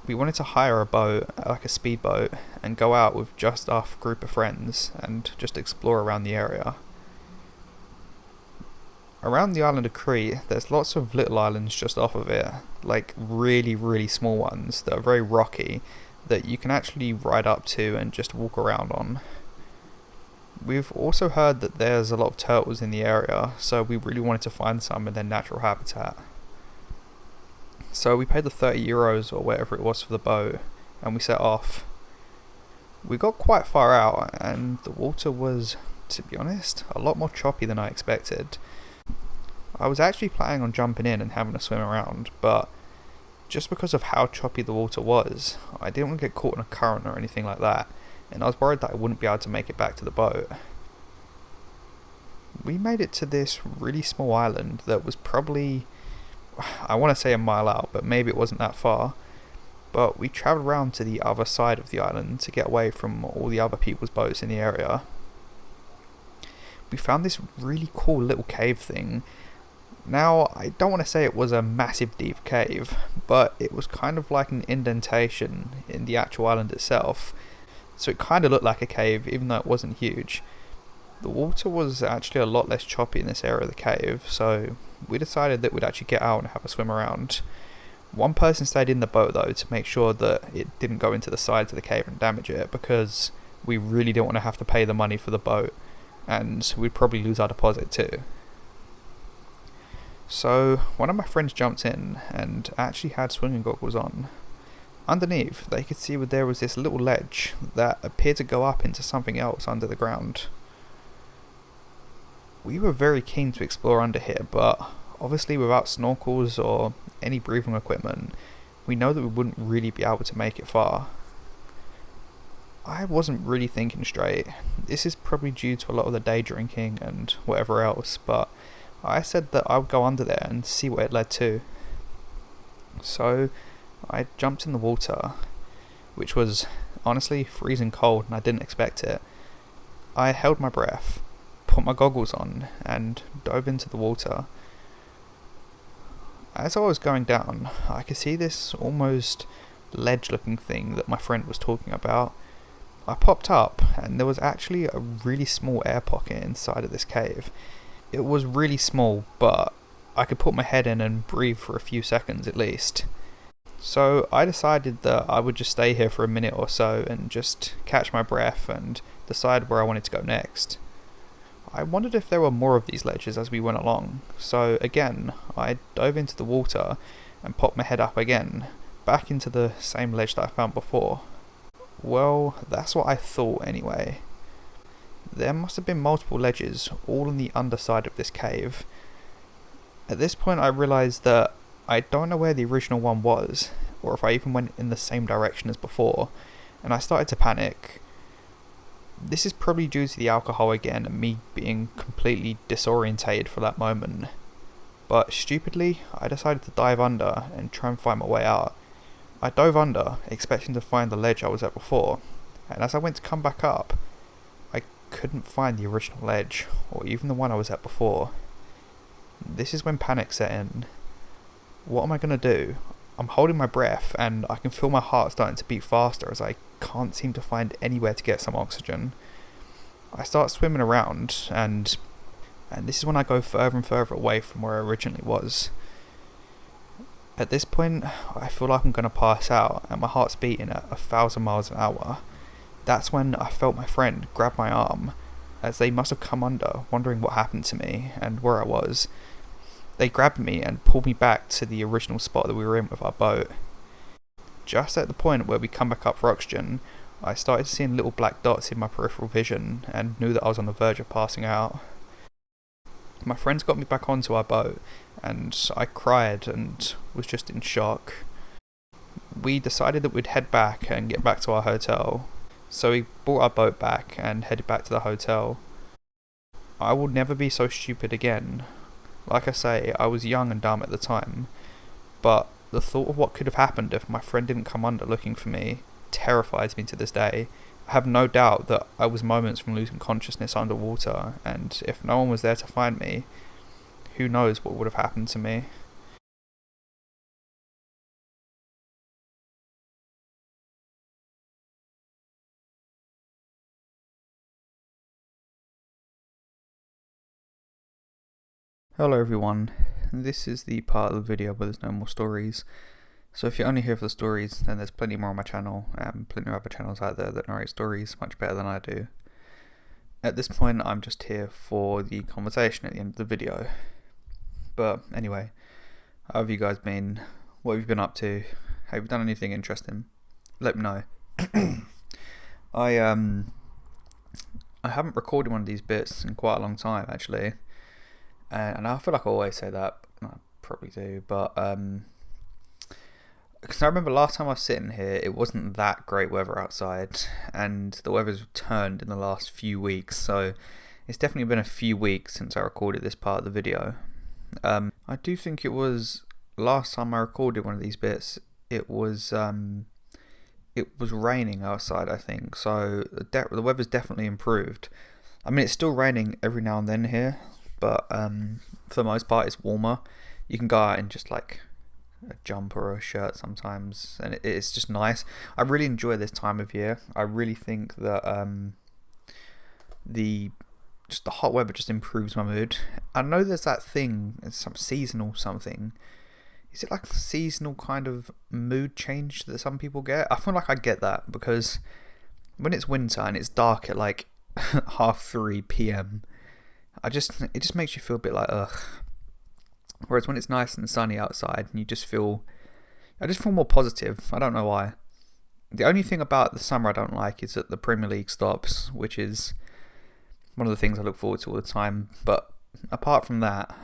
We wanted to hire a boat, like a speedboat, and go out with just our group of friends and just explore around the area. Around the island of Crete, there's lots of little islands just off of it, like really, really small ones that are very rocky, that you can actually ride up to and just walk around on. We've also heard that there's a lot of turtles in the area, so we really wanted to find some in their natural habitat. So we paid the €30 or whatever it was for the boat, and we set off. We got quite far out, and the water was, to be honest, a lot more choppy than I expected. I was actually planning on jumping in and having a swim around, but just because of how choppy the water was, I didn't want to get caught in a current or anything like that, and I was worried that I wouldn't be able to make it back to the boat. We made it to this really small island that was probably, I want to say a mile out, but maybe it wasn't that far. But we travelled around to the other side of the island to get away from all the other people's boats in the area. We found this really cool little cave thing. Now, I don't want to say it was a massive deep cave, but it was kind of like an indentation in the actual island itself. So it kind of looked like a cave, even though it wasn't huge. The water was actually a lot less choppy in this area of the cave, so we decided that we'd actually get out and have a swim around. One person stayed in the boat though to make sure that it didn't go into the sides of the cave and damage it, because we really didn't want to have to pay the money for the boat, and we'd probably lose our deposit too. So one of my friends jumped in and actually had swimming goggles on. Underneath, they could see there was this little ledge that appeared to go up into something else under the ground. We were very keen to explore under here, but obviously without snorkels or any breathing equipment, we know that we wouldn't really be able to make it far. I wasn't really thinking straight. This is probably due to a lot of the day drinking and whatever else, but I said that I would go under there and see what it led to. So I jumped in the water, which was honestly freezing cold and I didn't expect it. I held my breath, put my goggles on, and dove into the water. As I was going down, I could see this almost ledge-looking thing that my friend was talking about. I popped up, and there was actually a really small air pocket inside of this cave. It was really small, but I could put my head in and breathe for a few seconds at least. So I decided that I would just stay here for a minute or so and just catch my breath and decide where I wanted to go next. I wondered if there were more of these ledges as we went along, so again, I dove into the water and popped my head up again, back into the same ledge that I found before. Well, that's what I thought anyway. There must have been multiple ledges, all on the underside of this cave. At this point I realised that I don't know where the original one was, or if I even went in the same direction as before, and I started to panic. This is probably due to the alcohol again and me being completely disorientated for that moment. But stupidly, I decided to dive under and try and find my way out. I dove under, expecting to find the ledge I was at before, and as I went to come back up, I couldn't find the original ledge, or even the one I was at before. This is when panic set in. What am I going to do? I'm holding my breath and I can feel my heart starting to beat faster as I can't seem to find anywhere to get some oxygen. I start swimming around and this is when I go further and further away from where I originally was. At this point, I feel like I'm going to pass out and my heart's beating at 1,000 miles an hour. That's when I felt my friend grab my arm, as they must have come under, wondering what happened to me and where I was. They grabbed me and pulled me back to the original spot that we were in with our boat. Just at the point where we come back up for oxygen, I started seeing little black dots in my peripheral vision and knew that I was on the verge of passing out. My friends got me back onto our boat and I cried and was just in shock. We decided that we'd head back and get back to our hotel, so we brought our boat back and headed back to the hotel. I will never be so stupid again. Like I say, I was young and dumb at the time, but the thought of what could have happened if my friend didn't come under looking for me terrifies me to this day. I have no doubt that I was moments from losing consciousness underwater, and if no one was there to find me, who knows what would have happened to me. Hello everyone, this is the part of the video where there's no more stories. So if you're only here for the stories, then there's plenty more on my channel, and plenty of other channels out there that narrate stories much better than I do. At this point I'm just here for the conversation at the end of the video. But anyway, how have you guys been? What have you been up to? Have you done anything interesting? Let me know. I haven't recorded one of these bits in quite a long time actually. And I feel like I always say that, I probably do, but because I remember last time I was sitting here, it wasn't that great weather outside, and the weather's turned in the last few weeks, so it's definitely been a few weeks since I recorded this part of the video. I do think it was last time I recorded one of these bits, it was raining outside, I think, so the weather's definitely improved. I mean, it's still raining every now and then here, but for the most part it's warmer. You can go out in just like a jumper or a shirt sometimes, and it's just nice. I really enjoy this time of year. I really think that the hot weather just improves my mood. I know there's that thing, it's some seasonal something. Is it like a seasonal kind of mood change that some people get? I feel like I get that because when it's winter and it's dark at like 3:30 p.m, it just makes you feel a bit like ugh. Whereas when it's nice and sunny outside, I just feel more positive. I don't know why. The only thing about the summer I don't like is that the Premier League stops, which is one of the things I look forward to all the time. But apart from that,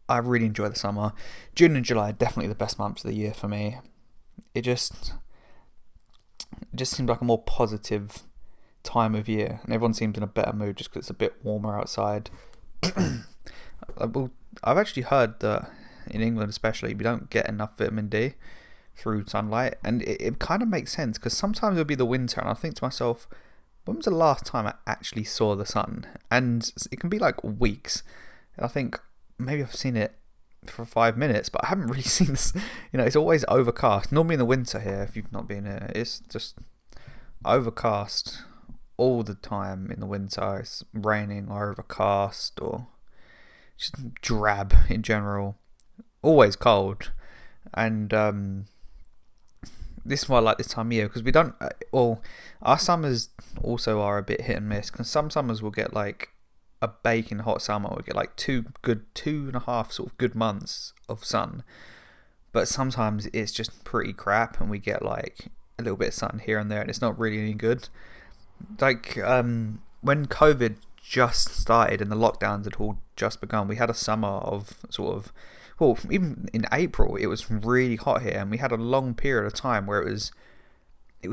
I really enjoy the summer. June and July are definitely the best months of the year for me. It just seems like a more positive time of year, and everyone seems in a better mood just because it's a bit warmer outside. I've actually heard that in England especially, we don't get enough vitamin D through sunlight, and it kind of makes sense because sometimes it'll be the winter and I think to myself, when was the last time I actually saw the sun? And it can be like weeks, and I think maybe I've seen it for 5 minutes, but I haven't really seen this. It's always overcast. Normally in the winter here, if you've not been here, it's just overcast all the time in the winter. It's raining or overcast or just drab in general. Always cold. And this is why I like this time of year, because we don't, our summers also are a bit hit and miss, because some summers we'll get like a baking hot summer, we'll get like 2.5 sort of good months of sun, but sometimes it's just pretty crap and we get like a little bit of sun here and there and it's not really any good. Like when COVID just started and the lockdowns had all just begun, we had a summer of even in April it was really hot here, and we had a long period of time where it was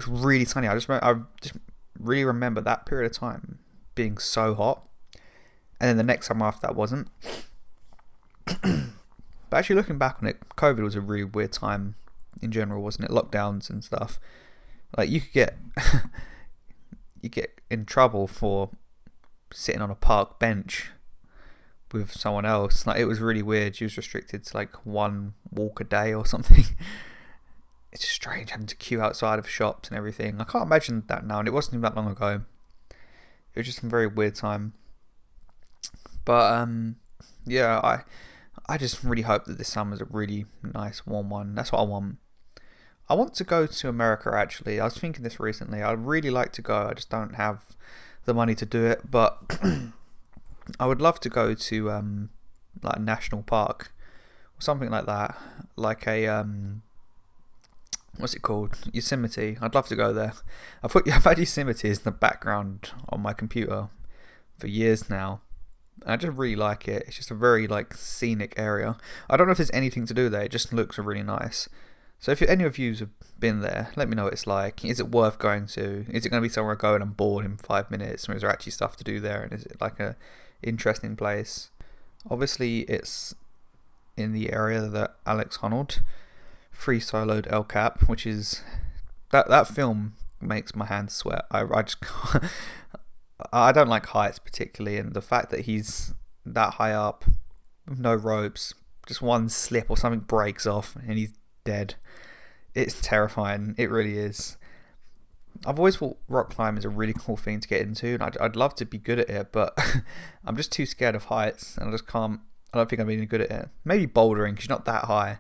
really sunny. I just really remember that period of time being so hot, and then the next summer after that wasn't. But actually looking back on it, COVID was a really weird time in general, wasn't it? Lockdowns and stuff. Like you could get in trouble for sitting on a park bench with someone else. Like it was really weird. She was restricted to like 1 walk a day or something. It's just strange having to queue outside of shops and everything. I can't imagine that now, and it wasn't even that long ago. It was just a very weird time. But yeah, I just really hope that this summer's a really nice warm one. That's what I want. I want to go to America actually. I was thinking this recently. I'd really like to go. I just don't have the money to do it, but I would love to go to like a national park or something like that, like a what's it called, Yosemite. I'd love to go there. I've had Yosemite as the background on my computer for years now. I just really like it. It's just a very like scenic area. I don't know if there's anything to do there. It just looks really nice. So if any of you have been there, let me know what it's like. Is it worth going to? Is it going to be somewhere I go and I'm bored in 5 minutes? Or is there actually stuff to do there? And is it like a interesting place? Obviously, it's in the area that Alex Honnold free soloed El Cap, which is that film makes my hands sweat. I just I don't like heights particularly, and the fact that he's that high up with no ropes, just one slip or something breaks off and he's dead. It's terrifying. It really is. I've always thought rock climbing is a really cool thing to get into, and I'd love to be good at it, but I'm just too scared of heights, and I just can't. I don't think I'm any good at it. Maybe bouldering, because you're not that high.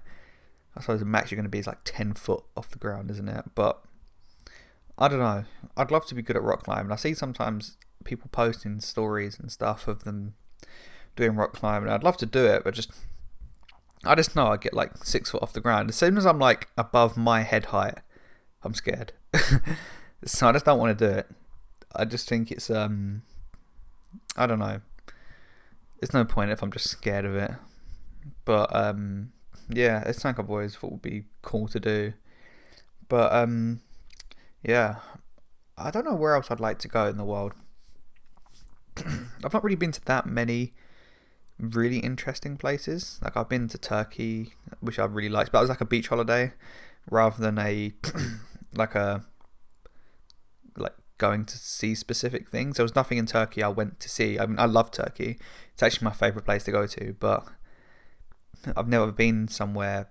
I suppose the max you're going to be is like 10 foot off the ground, isn't it? But I don't know. I'd love to be good at rock climbing. I see sometimes people posting stories and stuff of them doing rock climbing. I'd love to do it, but I just know I get like 6 foot off the ground. As soon as I'm like above my head height, I'm scared. So I just don't want to do it. I just think it's I don't know. There's no point if I'm just scared of it. But yeah, it's something I've always thought would be cool to do. But yeah, I don't know where else I'd like to go in the world. I've not really been to that many really interesting places. Like I've been to Turkey, which I really liked, but it was like a beach holiday rather than a like going to see specific things. There was nothing in Turkey I went to see. I mean, I love Turkey. It's actually my favourite place to go to, but I've never been somewhere.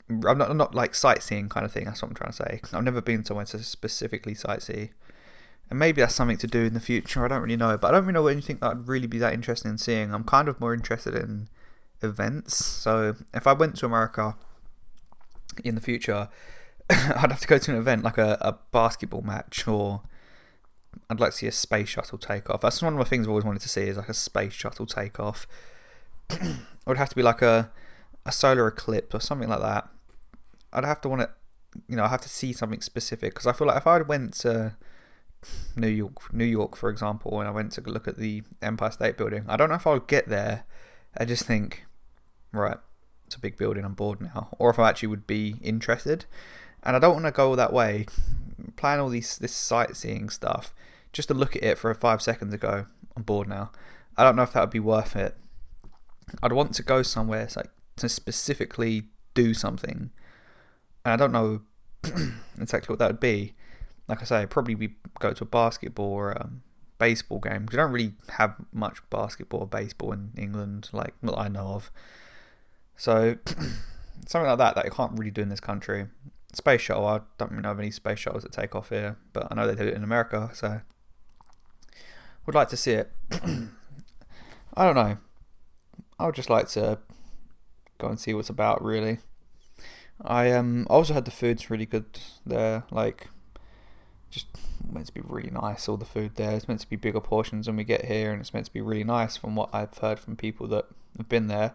I'm not like sightseeing kind of thing. That's what I'm trying to say. I've never been somewhere to specifically sightsee. And maybe that's something to do in the future. I don't really know. But I don't really know anything that I'd really be that interested in seeing. I'm kind of more interested in events. So if I went to America in the future, I'd have to go to an event like a basketball match, or I'd like to see a space shuttle take off. That's one of the things I've always wanted to see, is like a space shuttle take off. would have to be like a solar eclipse or something like that. I'd have to want it, I have to see something specific, because I feel like if I went to New York, for example, and I went to look at the Empire State Building, I don't know if I would get there and just think, right, it's a big building, I'm bored now, or if I actually would be interested. And I don't want to go all that way, plan all this sightseeing stuff, just to look at it for 5 seconds ago, I'm bored now. I don't know if that would be worth it. I'd want to go somewhere to specifically do something, and I don't know exactly what that would be. Like I say, probably we go to a basketball or a baseball game, because we don't really have much basketball or baseball in England, like, not that I know of. So something like that you can't really do in this country. Space shuttle, I don't really know of any space shuttles that take off here, but I know they do it in America, so would like to see it. I don't know. I would just like to go and see what's about, really. I also heard the food's really good there, like, just meant to be really nice, all the food there. It's meant to be bigger portions than we get here, and it's meant to be really nice from what I've heard from people that have been there.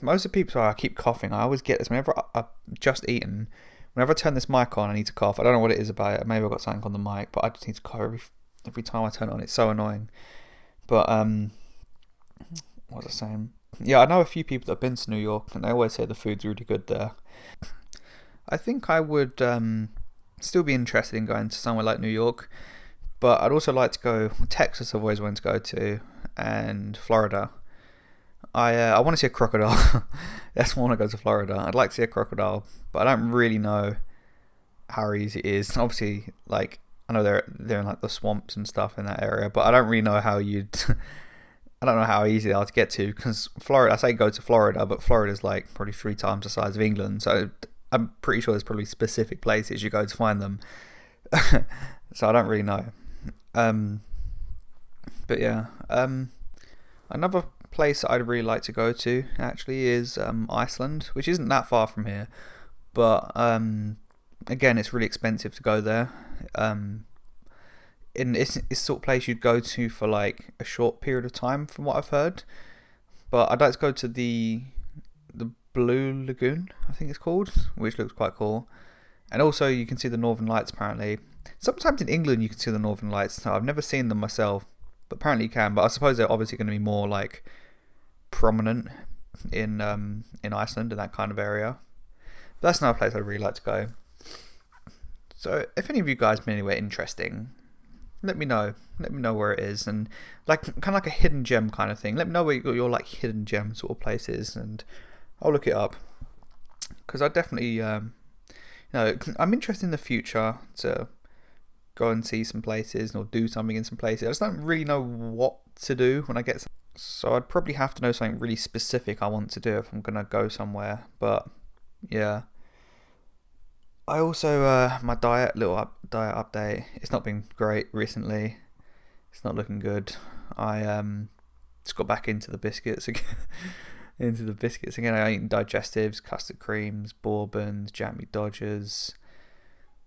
Most of the people, sorry, I keep coughing. I always get this whenever I've just eaten. Whenever I turn this mic on, I need to cough. I don't know what it is about it. Maybe I've got something on the mic, but I just need to cough every time I turn it on. It's so annoying. But what was I saying? Yeah, I know a few people that have been to New York, and they always say the food's really good there. I think I would still be interested in going to somewhere like New York, but I'd also like to go. Texas, I've always wanted to go to, and Florida. I want to see a crocodile. That's why I want to go to Florida. I'd like to see a crocodile, but I don't really know how easy it is. Obviously, like, I know they're in like the swamps and stuff in that area, but I don't really know how you'd. I don't know how easy they are to get to, because Florida. I say go to Florida, but Florida's like probably 3 times the size of England, so I'm pretty sure there's probably specific places you go to find them. So I don't really know. But yeah, another place I'd really like to go to actually is Iceland, which isn't that far from here, but again, it's really expensive to go there. And it's the sort of place you'd go to for like a short period of time, from what I've heard. But I'd like to go to the Blue Lagoon, I think it's called, which looks quite cool. And also you can see the Northern Lights, apparently. Sometimes in England you can see the Northern Lights. I've never seen them myself, but apparently you can. But I suppose they're obviously going to be more like prominent in Iceland, in that kind of area. But that's another place I'd really like to go. So if any of you guys been anywhere interesting, let me know. Let me know where it is, and like kind of like a hidden gem kind of thing. Let me know where your like hidden gem sort of place is, and I'll look it up. Because I definitely, I'm interested in the future to go and see some places or do something in some places. I just don't really know what to do when I get. So I'd probably have to know something really specific I want to do if I'm gonna go somewhere. But yeah. I also, my diet update, it's not been great recently. It's not looking good. I just got back into the biscuits again. I eat digestives, custard creams, bourbons, Jammy Dodgers,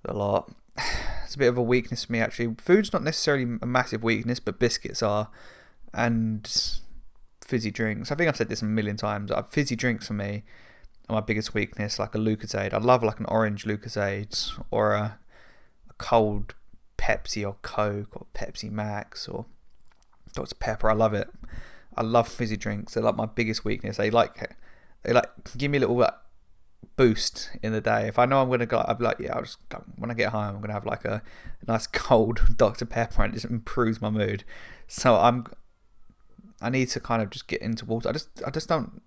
a lot. It's a bit of a weakness for me, actually. Food's not necessarily a massive weakness, but biscuits are. And fizzy drinks. I think I've said this a million times. Fizzy drinks for me are my biggest weakness, like a Lucozade. I love like an orange Lucozade, or a cold Pepsi or Coke or Pepsi Max or Dr. Pepper. I love it. I love fizzy drinks. They're like my biggest weakness. They give me a little boost in the day. If I know I'm gonna go, I'll be like, yeah, I'll just go. When I get home, I'm gonna have like a nice cold Dr. Pepper, and it just improves my mood. So I need to kind of just get into water. I just don't.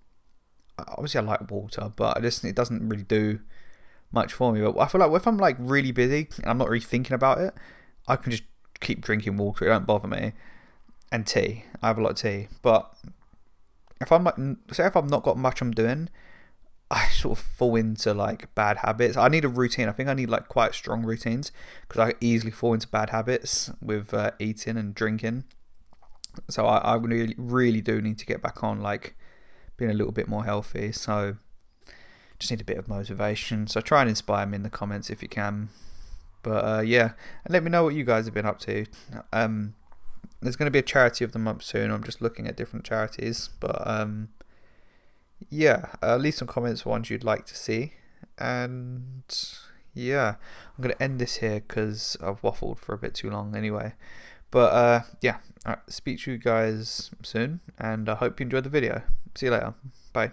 Obviously, I like water, but it doesn't really do much for me. But I feel like if I'm like really busy and I'm not really thinking about it, I can just keep drinking water. It don't bother me. And tea. I have a lot of tea. But if I'm like, say if I've not got much I'm doing, I sort of fall into like bad habits. I need a routine. I think I need like quite strong routines, because I easily fall into bad habits with eating and drinking. So I really, really do need to get back on like being a little bit more healthy. So just need a bit of motivation. So try and inspire me in the comments if you can. But yeah, and let me know what you guys have been up to. There's going to be a charity of the month soon. I'm just looking at different charities, but yeah, leave some comments for ones you'd like to see. And yeah, I'm going to end this here because I've waffled for a bit too long anyway. But yeah, speak to you guys soon, and I hope you enjoyed the video. See you later. Bye.